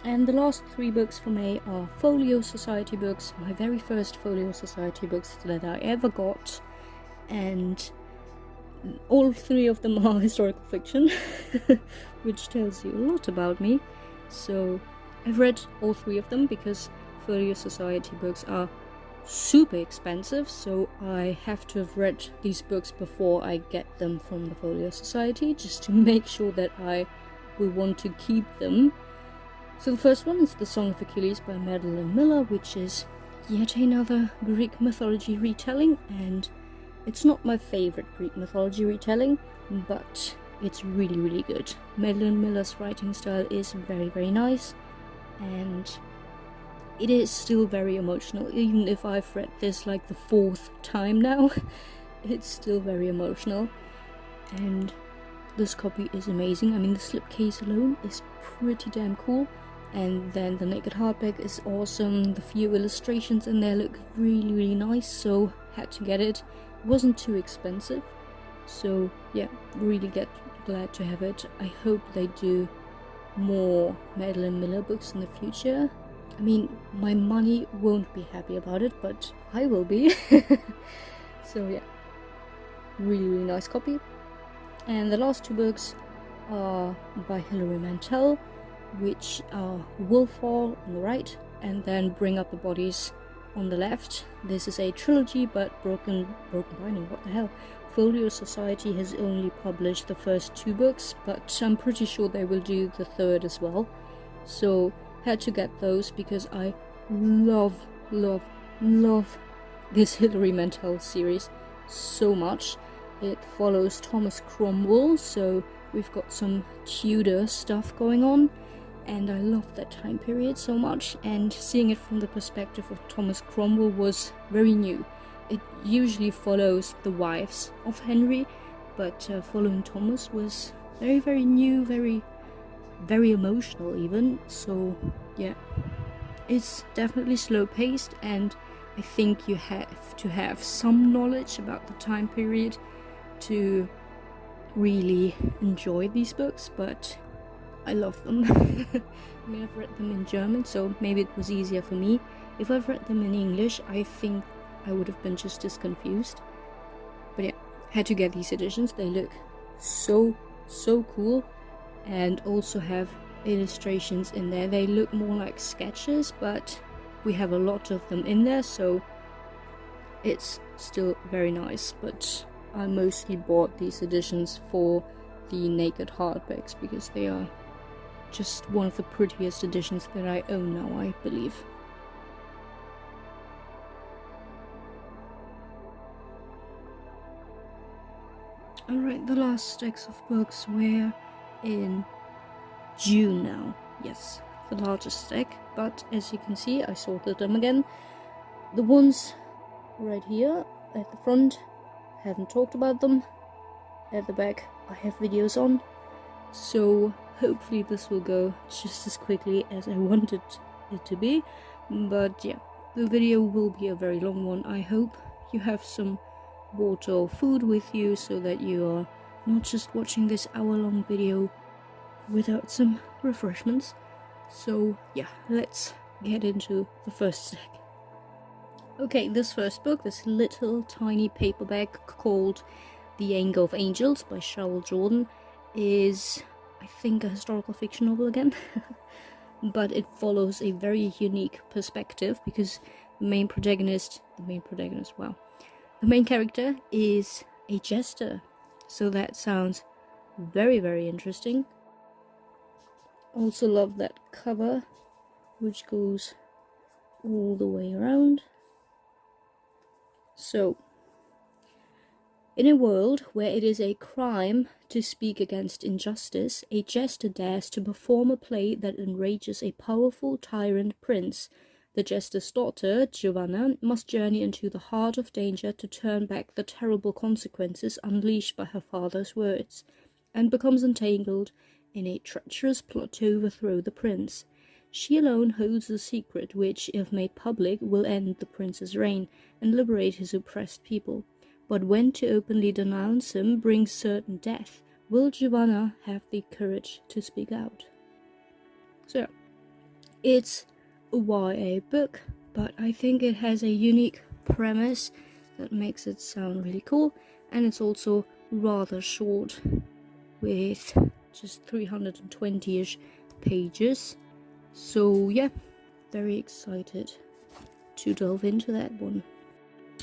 And the last 3 books for me are Folio Society books, my very first Folio Society books that I ever got, and all 3 of them are historical fiction, which tells you a lot about me. So I've read all 3 of them because Folio Society books are super expensive, so I have to have read these books before I get them from the Folio Society, just to make sure that I will want to keep them. So the first one is The Song of Achilles by Madeline Miller, which is yet another Greek mythology retelling, and it's not my favorite Greek mythology retelling, but it's really, really good. Madeline Miller's writing style is very, very nice, and it is still very emotional. Even if I've read this like the 4th time now, it's still very emotional. And this copy is amazing. I mean, the slipcase alone is pretty damn cool. And then the naked hardback is awesome. The few illustrations in there look really, really nice, so had to get it. It wasn't too expensive. So yeah, really glad to have it. I hope they do more Madeline Miller books in the future. I mean, my money won't be happy about it, but I will be. So yeah, really, really nice copy. And the last 2 books are by Hilary Mantel, which are Wolfhall on the right, and then Bring Up the Bodies on the left. This is a trilogy, but Broken Binding, what the hell? Folio Society has only published the first 2 books, but I'm pretty sure they will do the 3rd as well. So had to get those because I love this Hilary Mantel series so much. It follows Thomas Cromwell, so we've got some Tudor stuff going on, and I love that time period so much, and seeing it from the perspective of Thomas Cromwell was very new. It usually follows the wives of Henry, but following Thomas was very, very new, very, very emotional even. So yeah, it's definitely slow paced, and I think you have to have some knowledge about the time period to really enjoy these books, but I love them. I mean, I've read them in German, so maybe it was easier for me. If I've read them in English, I think I would have been just as confused. But yeah, had to get these editions. They look so cool, and also have illustrations in there. They look more like sketches, but we have a lot of them in there, so it's still very nice. But I mostly bought these editions for the naked hardbacks because they are just one of the prettiest editions that I own now, I believe. Alright, the last stacks of books were in June now. Yes, the largest stack, but as you can see, I sorted them again. The ones right here at the front, haven't talked about them. At the back, I have videos on, so hopefully this will go just as quickly as I wanted it to be. But yeah, the video will be a very long one. I hope you have some water or food with you so that you are not just watching this hour-long video without some refreshments. So yeah, let's get into the first stack. Okay, this first book, this little tiny paperback called The Anger of Angels by Cheryl Jordan, is, I think, a historical fiction novel again. But it follows a very unique perspective because the main character is a jester. So that sounds very, very interesting. Also love that cover, which goes all the way around. So, in a world where it is a crime to speak against injustice, a jester dares to perform a play that enrages a powerful tyrant prince. The jester's daughter, Giovanna, must journey into the heart of danger to turn back the terrible consequences unleashed by her father's words, and becomes entangled in a treacherous plot to overthrow the prince. She alone holds the secret which, if made public, will end the prince's reign and liberate his oppressed people. But when to openly denounce him brings certain death, will Giovanna have the courage to speak out? So, it's a YA book, but I think it has a unique premise that makes it sound really cool, and it's also rather short, with just 320-ish pages. So yeah, very excited to delve into that one.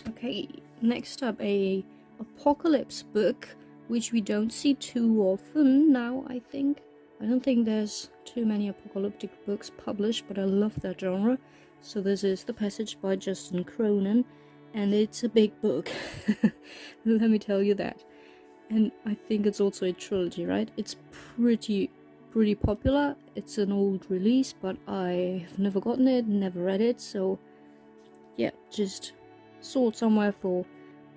Okay, next up, a apocalypse book, which we don't see too often now, I think. I don't think there's too many apocalyptic books published, but I love that genre. So this is The Passage by Justin Cronin, and it's a big book. Let me tell you that. And I think it's also a trilogy, right? It's pretty popular. It's an old release, but I have never gotten it, never read it, so yeah, just saw it somewhere for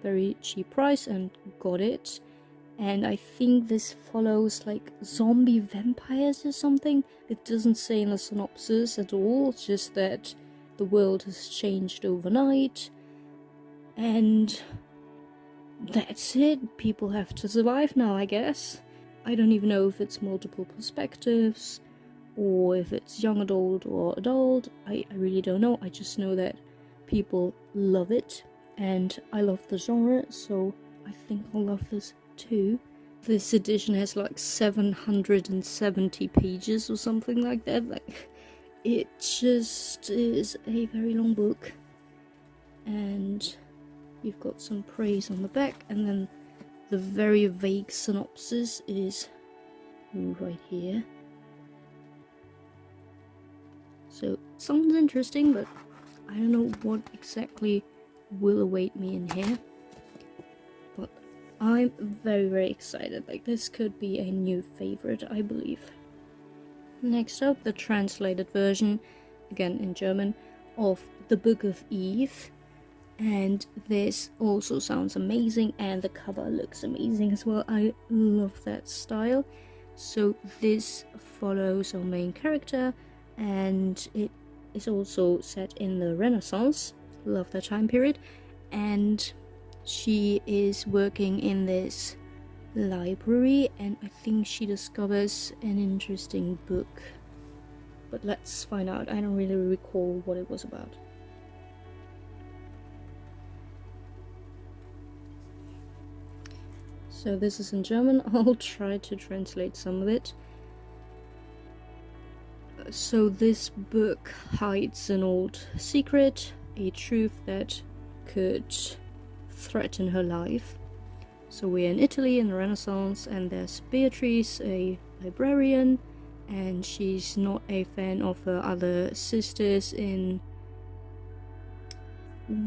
very cheap price and got it. And I think this follows like zombie vampires or something. It doesn't say in the synopsis at all, it's just that the world has changed overnight and that's it. People have to survive now, I guess. I don't even know if it's multiple perspectives or if it's young adult or adult. I really don't know. I just know that people love it and I love the genre, so I think I'll love this too. This edition has like 770 pages or something like that. Like, it just is a very long book, and you've got some praise on the back, and then the very vague synopsis is right here. So it sounds interesting, but I don't know what exactly will await me in here. But I'm very excited. Like, this could be a new favorite, I believe. Next up, the translated version, again in German, of The Book of Eve. And this also sounds amazing, and the cover looks amazing as well. I love that style. So this follows our main character, and it is also set in the Renaissance. Love that time period. And she is working in this library, and I think she discovers an interesting book. But let's find out. I don't really recall what it was about. So this is in German. I'll try to translate some of it. So this book hides an old secret, a truth that could threaten her life. So we're in Italy in the Renaissance, and there's Beatrice, a librarian, and she's not a fan of her other sisters in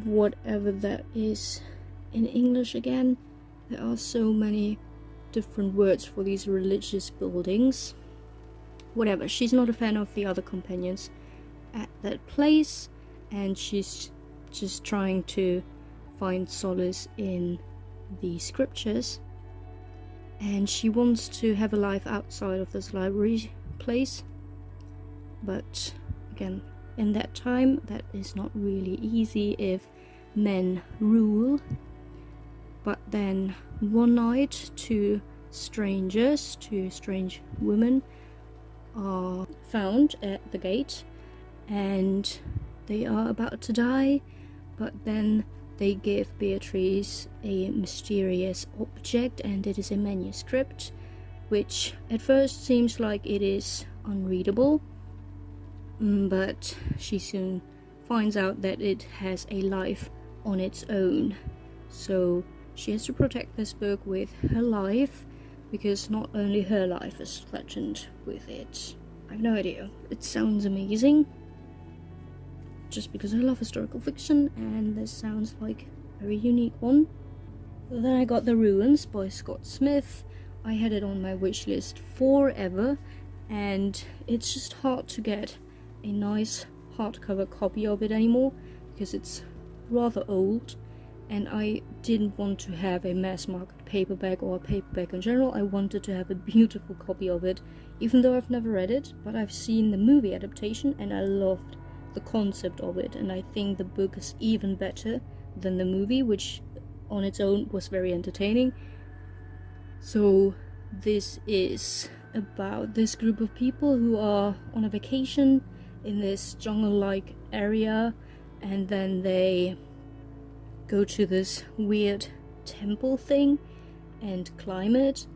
whatever that is in English again. There are so many different words for these religious buildings. Whatever, she's not a fan of the other companions at that place, and she's just trying to find solace in the scriptures, and she wants to have a life outside of this library place. But again, in that time, that is not really easy if men rule. But then one night, two strange women are found at the gate, and they are about to die, but then they give Beatrice a mysterious object, and it is a manuscript, which at first seems like it is unreadable, but she soon finds out that it has a life on its own. So she has to protect this book with her life, because not only her life is threatened with it. I have no idea. It sounds amazing, just because I love historical fiction, and this sounds like a very unique one. Then I got The Ruins by Scott Smith. I had it on my wish list forever, and it's just hard to get a nice hardcover copy of it anymore, because it's rather old, and I didn't want to have a mass market paperback or a paperback in general. I wanted to have a beautiful copy of it, even though I've never read it, but I've seen the movie adaptation and I loved the concept of it, and I think the book is even better than the movie, which on its own was very entertaining. So this is about this group of people who are on a vacation in this jungle-like area, and then they go to this weird temple thing and climb it,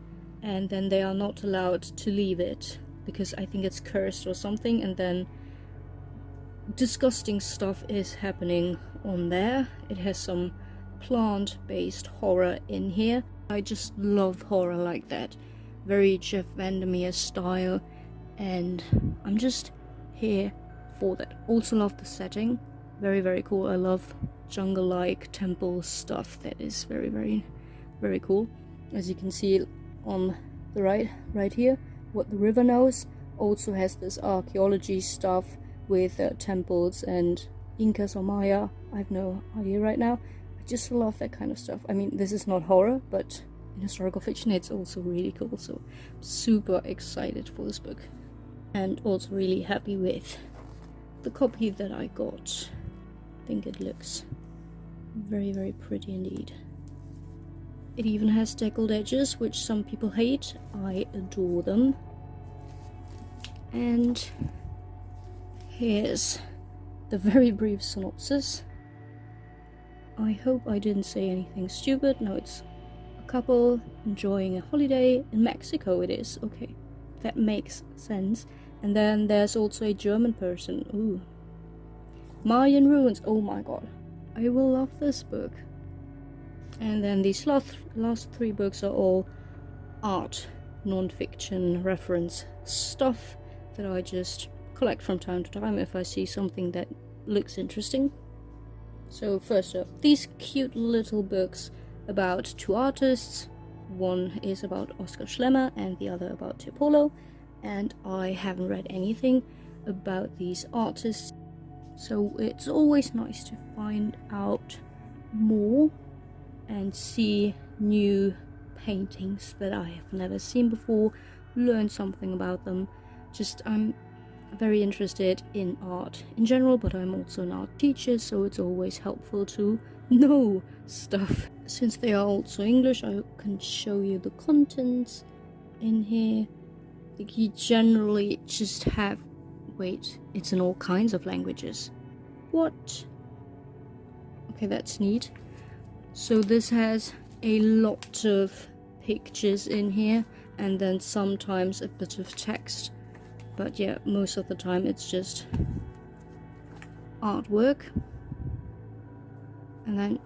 and then they are not allowed to leave it because I think it's cursed or something, and then disgusting stuff is happening on there. It has some plant-based horror in here. I just love horror like that, very Jeff Vandermeer style, and I'm just here for that. Also love the setting, very very cool. I love jungle-like temple stuff. That is very very very cool. As you can see on the right here, what the river knows also has this archaeology stuff with temples and Incas or Maya. I have no idea right now. I just love that kind of stuff. I mean, this is not horror, but in historical fiction it's also really cool, so I'm super excited for this book, and also really happy with the copy that I got. I think it looks very very pretty indeed. It even has deckled edges, which some people hate. I adore them. And here's the very brief synopsis. I hope I didn't say anything stupid. No, it's a couple enjoying a holiday in Mexico. It is. Okay, that makes sense. And then there's also a German person. Ooh. Mayan ruins. Oh my god. I will love this book. And then these last three books are all art, non-fiction reference stuff that I just collect from time to time if I see something that looks interesting. So first up, these cute little books about two artists. One is about Oskar Schlemmer and the other about Tiepolo, and I haven't read anything about these artists, so it's always nice to find out more and see new paintings that I have never seen before, learn something about them. I'm very interested in art in general, but I'm also an art teacher, so it's always helpful to know stuff. Since they are also English, I can show you the contents in here. Like, you generally just have... Wait, it's in all kinds of languages. What? Okay, that's neat. So this has a lot of pictures in here, and then sometimes a bit of text. But yeah, most of the time it's just artwork. And then,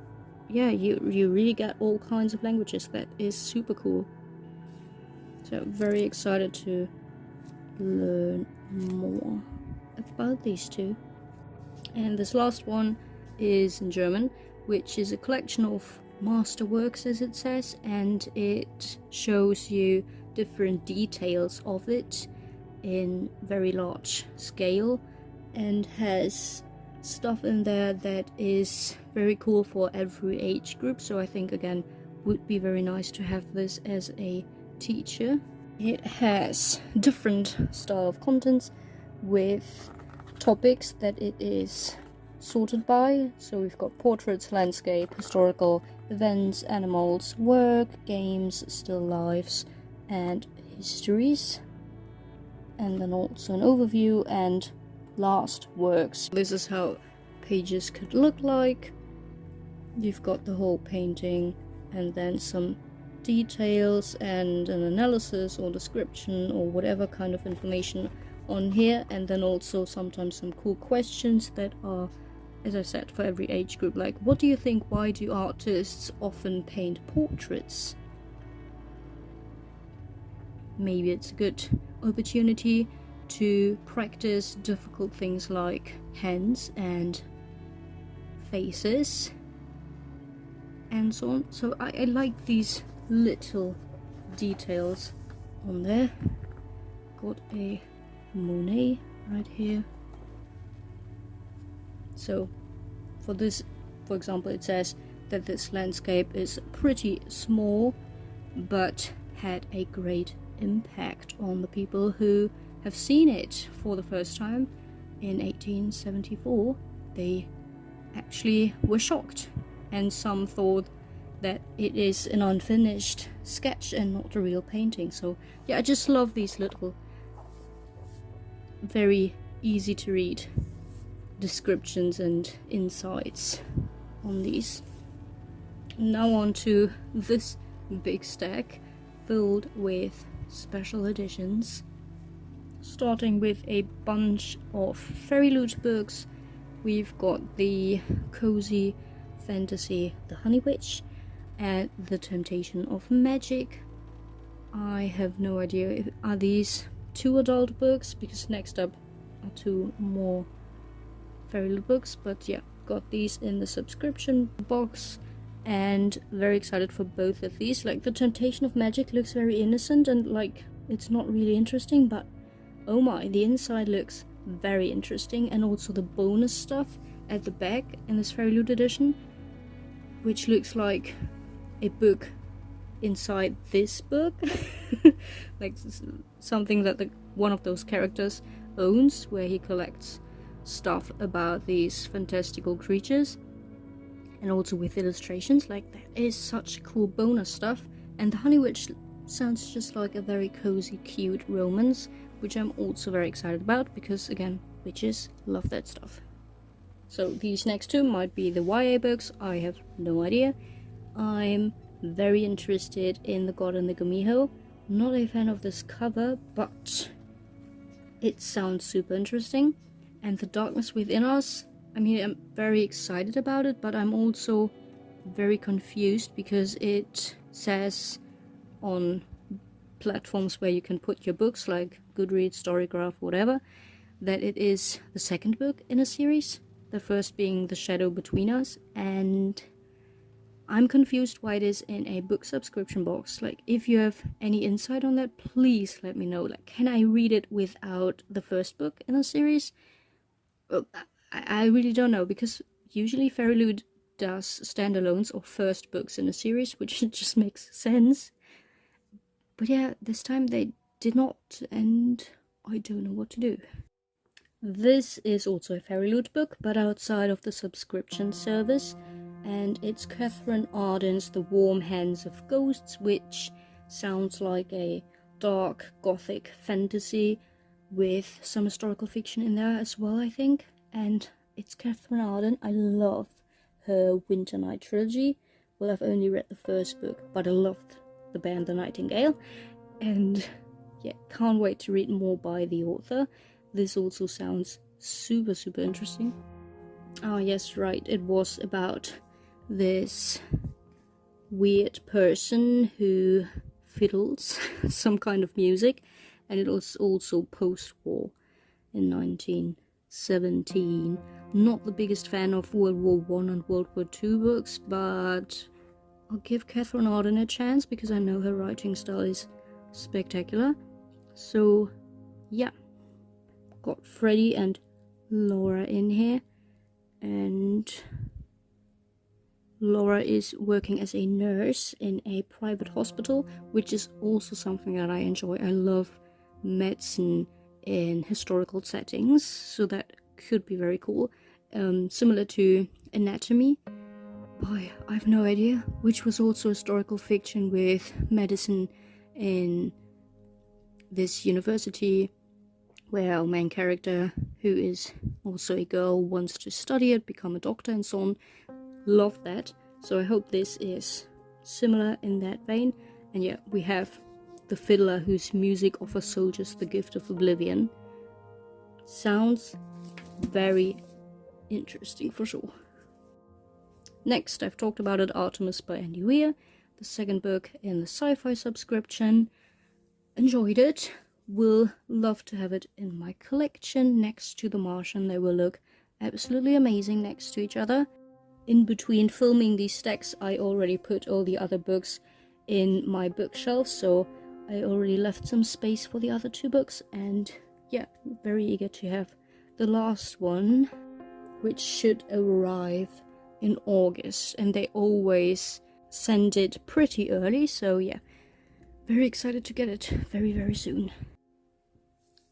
yeah, you really get all kinds of languages. That is super cool. So very excited to learn more about these two. And this last one is in German, which is a collection of masterworks, as it says, and it shows you different details of it in very large scale, and has stuff in there that is very cool for every age group. So I think, again, would be very nice to have this as a teacher. It has different style of contents with topics that it is sorted by. So we've got portraits, landscape, historical, events, animals, work, games, still lives, and histories. And then also an overview and last works. This is how pages could look like. You've got the whole painting and then some details and an analysis or description or whatever kind of information on here, and then also sometimes some cool questions that are, as I said, for every age group. Like, what do you think, why do artists often paint portraits? Maybe it's a good opportunity to practice difficult things like hands and faces and so on. So I like these little details on there. Got a Monet right here. So for this, for example, it says that this landscape is pretty small but had a great impact on the people who have seen it for the first time in 1874. They actually were shocked, and some thought that it is an unfinished sketch and not a real painting. So yeah, I just love these little very easy to read descriptions and insights on these. Now on to this big stack filled with special editions, starting with a bunch of Fairy Loot books. We've got the cozy fantasy The Honey Witch and The Temptation of Magic. I have no idea if are these two adult books, because next up are two more Fairy Loot books, but yeah, got these in the subscription box and very excited for both of these. Like, The Temptation of Magic looks very innocent and like it's not really interesting, but oh my, the inside looks very interesting. And also the bonus stuff at the back in this Fairy Loot edition, which looks like a book inside this book. Like something that one of those characters owns, where he collects stuff about these fantastical creatures, and also with illustrations. Like, that is such cool bonus stuff. And The Honey Witch sounds just like a very cozy, cute romance, which I'm also very excited about, because again, witches love that stuff. So these next two might be the YA books, I have no idea. I'm very interested in The God and the Gumiho. Not a fan of this cover, but it sounds super interesting. And The Darkness Within Us, I mean, I'm very excited about it, but I'm also very confused because it says on platforms where you can put your books, like Goodreads, Storygraph, whatever, that it is the second book in a series, the first being The Shadow Between Us, and I'm confused why it is in a book subscription box. Like, if you have any insight on that, please let me know. Like, can I read it without the first book in a series? Well, I really don't know, because usually Fairy Loot does standalones or first books in a series, which just makes sense. But yeah, this time they did not, and I don't know what to do. This is also a Fairy Loot book, but outside of the subscription service, and it's Catherine Arden's The Warm Hands of Ghosts, which sounds like a dark gothic fantasy with some historical fiction in there as well, I think. And it's Catherine Arden. I love her Winter Night trilogy. Well, I've only read the first book, but I loved The Bear and the Nightingale, and yeah, can't wait to read more by the author. This also sounds super interesting. Oh yes, right, it was about this weird person who fiddles some kind of music, and it was also post-war in 1917. Not the biggest fan of World War I and World War II books, but I'll give Catherine Arden a chance because I know her writing style is spectacular. So yeah, got Freddie and Laura in here, and Laura is working as a nurse in a private hospital, which is also something that I enjoy. I love medicine in historical settings, so that could be very cool. Similar to Anatomy by, I have no idea, which was also historical fiction with medicine in this university where our main character, who is also a girl, wants to study it, become a doctor and so on. Love that. So I hope this is similar in that vein. And yeah, we have the fiddler whose music offers soldiers the gift of oblivion. Sounds very interesting for sure. Next, I've talked about it, Artemis by Andy Weir, the second book in the sci-fi subscription. Enjoyed it. Will love to have it in my collection next to The Martian. They will look absolutely amazing next to each other. In between filming these stacks, I already put all the other books in my bookshelf, so I already left some space for the other two books, and yeah, very eager to have the last one, which should arrive in August, and they always send it pretty early, so yeah, very excited to get it very soon.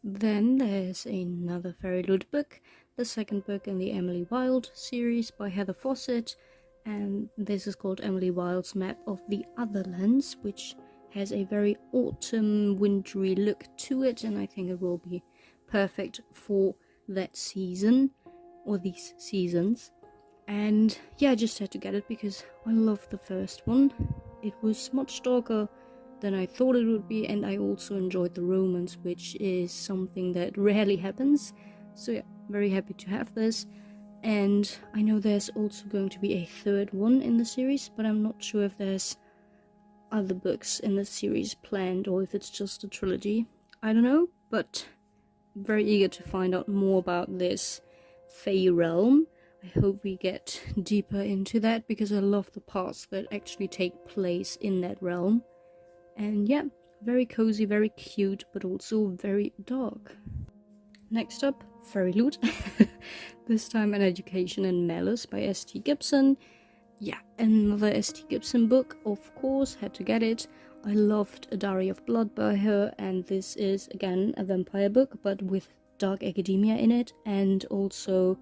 Then there's another Fairy Loot book, the second book in the Emily Wilde series by Heather Fawcett, and this is called Emily Wilde's Map of the Otherlands, which has a very autumn wintry look to it, and I think it will be perfect for that season, or these seasons. And yeah, I just had to get it because I love the first one. It was much darker than I thought it would be, and I also enjoyed the romance, which is something that rarely happens. So yeah, very happy to have this. And I know there's also going to be a third one in the series, but I'm not sure if there's other books in the series planned or if it's just a trilogy. I don't know, but very eager to find out more about this Fae realm. I hope we get deeper into that because I love the parts that actually take place in that realm. And yeah, very cozy, very cute, but also very dark. Next up, Fairy Loot. This time An Education in Malice by S.T. Gibson. Yeah, another S.T. Gibson book, of course, had to get it. I loved A Diary of Blood by her, and this is, again, a vampire book, but with dark academia in it, and also,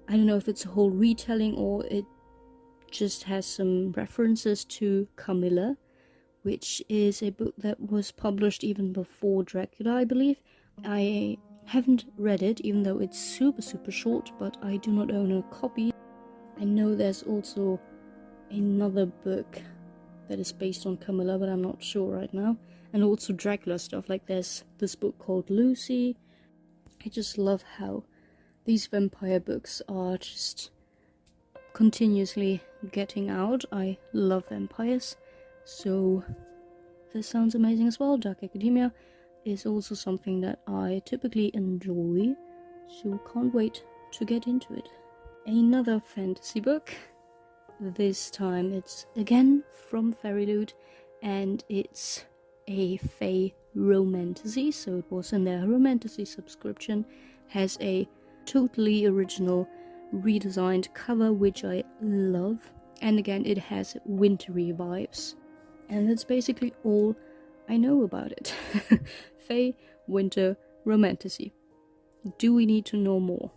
I don't know if it's a whole retelling or it just has some references to Camilla, which is a book that was published even before Dracula, I believe. I haven't read it, even though it's super short, but I do not own a copy. I know there's also another book that is based on Camilla, but I'm not sure right now. And also Dracula stuff, like there's this book called Lucy. I just love how these vampire books are just continuously getting out. I love vampires. So this sounds amazing as well. Dark Academia is also something that I typically enjoy, so can't wait to get into it. Another fantasy book. This time it's again from Fairy Loot, and it's a Fae romantasy, so it was in their romantasy subscription. Has a totally original redesigned cover, which I love, and again it has wintry vibes. And that's basically all I know about it. Fae winter romantasy. Do we need to know more?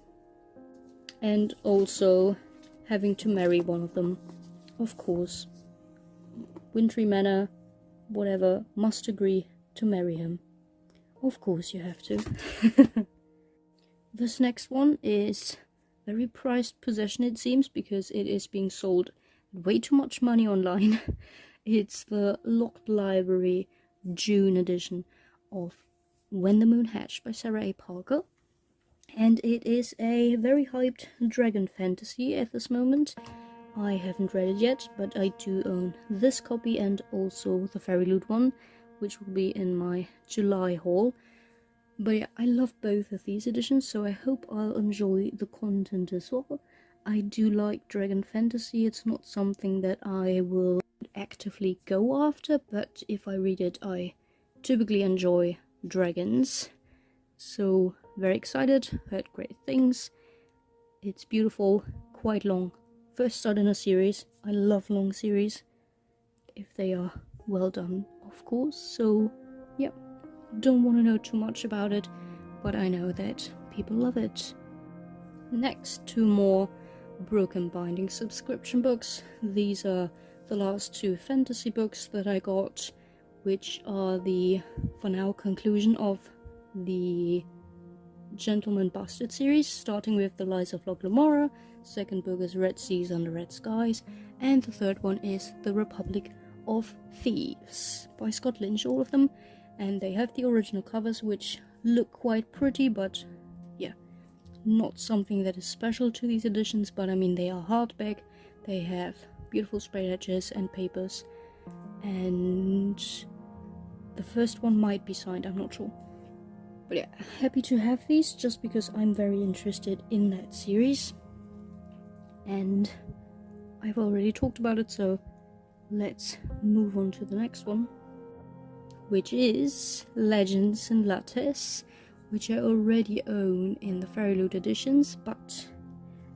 And also having to marry one of them, of course. Wintry Manor, whatever, must agree to marry him. Of course you have to. This next one is very prized possession, it seems, because it is being sold at way too much money online. It's the Locked Library June edition of When the Moon Hatched by Sarah A. Parker. And it is a very hyped dragon fantasy at this moment. I haven't read it yet, but I do own this copy and also the Fairy Loot one, which will be in my July haul. But yeah, I love both of these editions, so I hope I'll enjoy the content as well. I do like dragon fantasy. It's not something that I will actively go after, but if I read it, I typically enjoy dragons. So very excited, heard great things. It's beautiful, quite long. First start in a series. I love long series, if they are well done, of course. So yeah, don't want to know too much about it, but I know that people love it. Next, 2 more Broken Binding subscription books. These are the last 2 fantasy books that I got, which are the, for now, conclusion of the Gentleman Bastard series, starting with The Lies of Locke Lamora. Second book is Red Seas Under Red Skies, and the third one is The Republic of Thieves by Scott Lynch, all of them. And they have the original covers, which look quite pretty, but yeah, not something that is special to these editions. But I mean, they are hardback, they have beautiful sprayed edges and papers, and the first one might be signed, I'm not sure. But yeah, happy to have these, just because I'm very interested in that series. And I've already talked about it, so let's move on to the next one, which is Legends in Lattes, which I already own in the Fairy Loot editions, but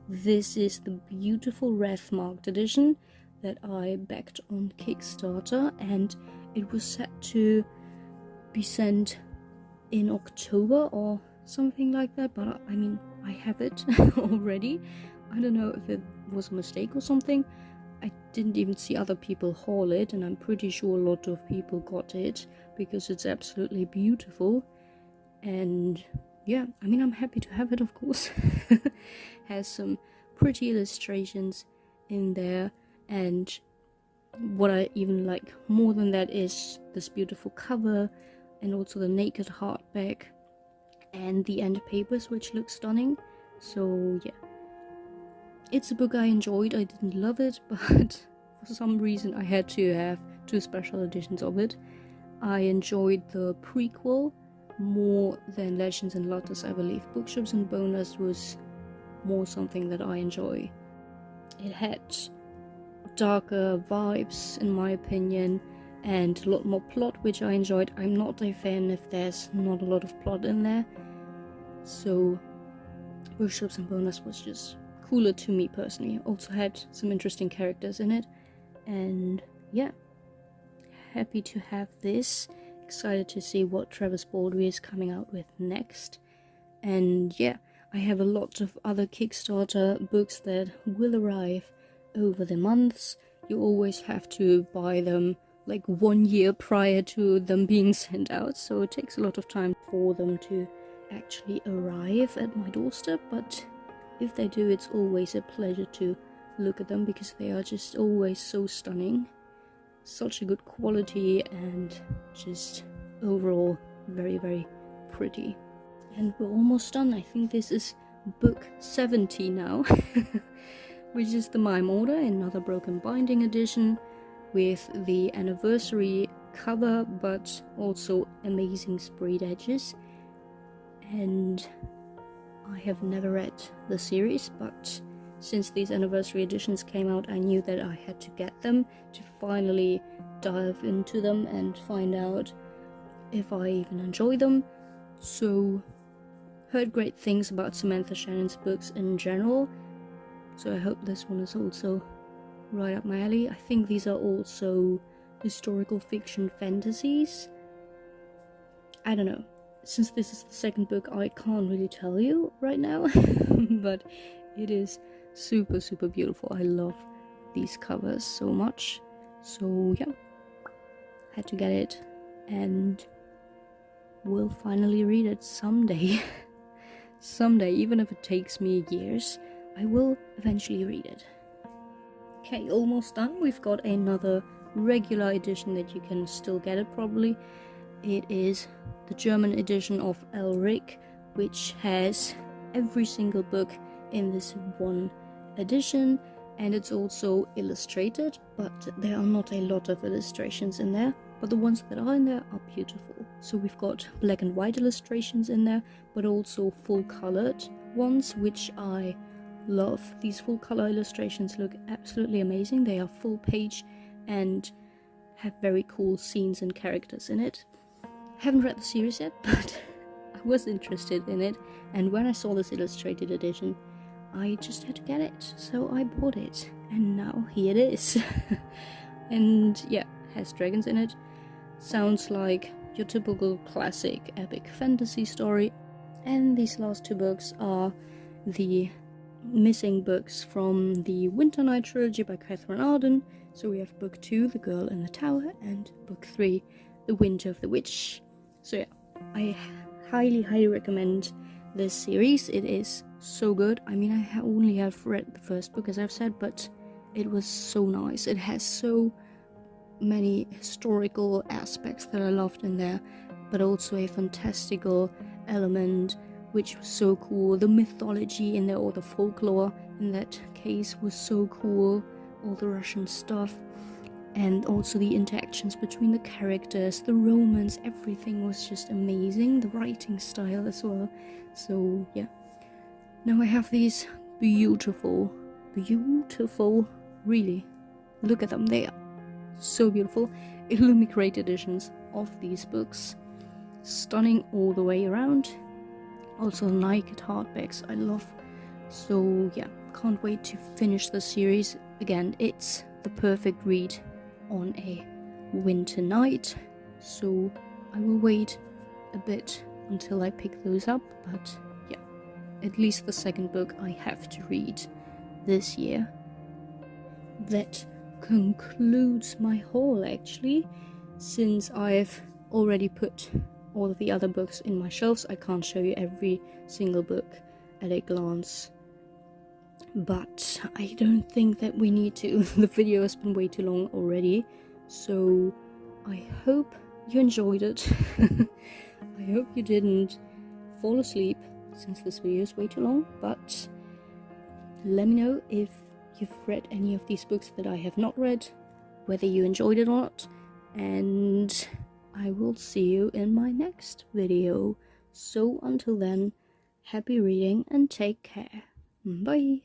this is the beautiful Wrathmarked edition that I backed on Kickstarter, and it was set to be sent in October or something like that, but I mean, I have it already. I don't know if it was a mistake or something. I didn't even see other people haul it, and I'm pretty sure a lot of people got it because it's absolutely beautiful. And yeah, I mean, I'm happy to have it, of course. Has some pretty illustrations in there, and what I even like more than that is this beautiful cover, and also the naked hardback and the end papers, which look stunning. So yeah, it's a book I enjoyed. I didn't love it, but for some reason I had to have 2 special editions of it. I enjoyed the prequel more than Legends in Lotus, I believe. Bookshops and Bonus was more something that I enjoy. It had darker vibes, in my opinion, and a lot more plot, which I enjoyed. I'm not a fan if there's not a lot of plot in there, so Bookshops and Bonus was just cooler to me personally. Also had some interesting characters in it, and yeah, happy to have this. Excited to see what Travis Baldry is coming out with next. And yeah, I have a lot of other Kickstarter books that will arrive over the months. You always have to buy them like 1 year prior to them being sent out, so it takes a lot of time for them to actually arrive at my doorstep, but if they do, it's always a pleasure to look at them because they are just always so stunning. Such a good quality and just overall very, very pretty. And we're almost done. I think this is book 70 now, which is the Mime Order, another Broken Binding edition with the anniversary cover, but also amazing sprayed edges. And I have never read the series, but since these anniversary editions came out, I knew that I had to get them to finally dive into them and find out if I even enjoy them. So, heard great things about Samantha Shannon's books in general, so I hope this one is also right up my alley. I think these are also historical fiction fantasies. I don't know. since this is the second book, I can't really tell you right now, but it is super, super beautiful. I love these covers so much. So yeah, had to get it, and will finally read it someday. Someday, even if it takes me years, I will eventually read it. Okay, almost done. We've got another regular edition that you can still get it probably. It is the German edition of Elric, which has every single book in this one edition, and it's also illustrated, but there are not a lot of illustrations in there, but the ones that are in there are beautiful. So we've got black and white illustrations in there, but also full colored ones, which I love. These full color illustrations look absolutely amazing. They are full page and have very cool scenes and characters in it. Haven't read the series yet, but I was interested in it, and when I saw this illustrated edition, I just had to get it, so I bought it, and now here it is. And yeah, has dragons in it. Sounds like your typical classic epic fantasy story. And these last two books are the missing books from the Winter Night trilogy by Catherine Arden. So we have book 2, The Girl in the Tower, and book 3, The Winter of the Witch. So yeah, I highly recommend this series. It is so good. I mean, I only have read the first book, as I've said, but it was so nice. It has so many historical aspects that I loved in there, but also a fantastical element, which was so cool. The mythology in there, or the folklore in that case, was so cool. All the Russian stuff, and also the interactions between the characters, the romance, everything was just amazing. The writing style as well. So yeah, now I have these beautiful, really, look at them, they are so beautiful, Illumicrate editions of these books. Stunning all the way around. Also naked hardbacks I love. So yeah, can't wait to finish the series. Again, it's the perfect read on a winter night, so I will wait a bit until I pick those up, but yeah, at least the second book I have to read this year. That concludes my haul, actually. Since I've already put all of the other books in my shelves, I can't show you every single book at a glance, but I don't think that we need to. The video has been way too long already, so I hope you enjoyed it. I hope you didn't fall asleep, since this video is way too long, but let me know if you've read any of these books that I have not read, whether you enjoyed it or not, and I will see you in my next video. So until then, happy reading and take care. Bye.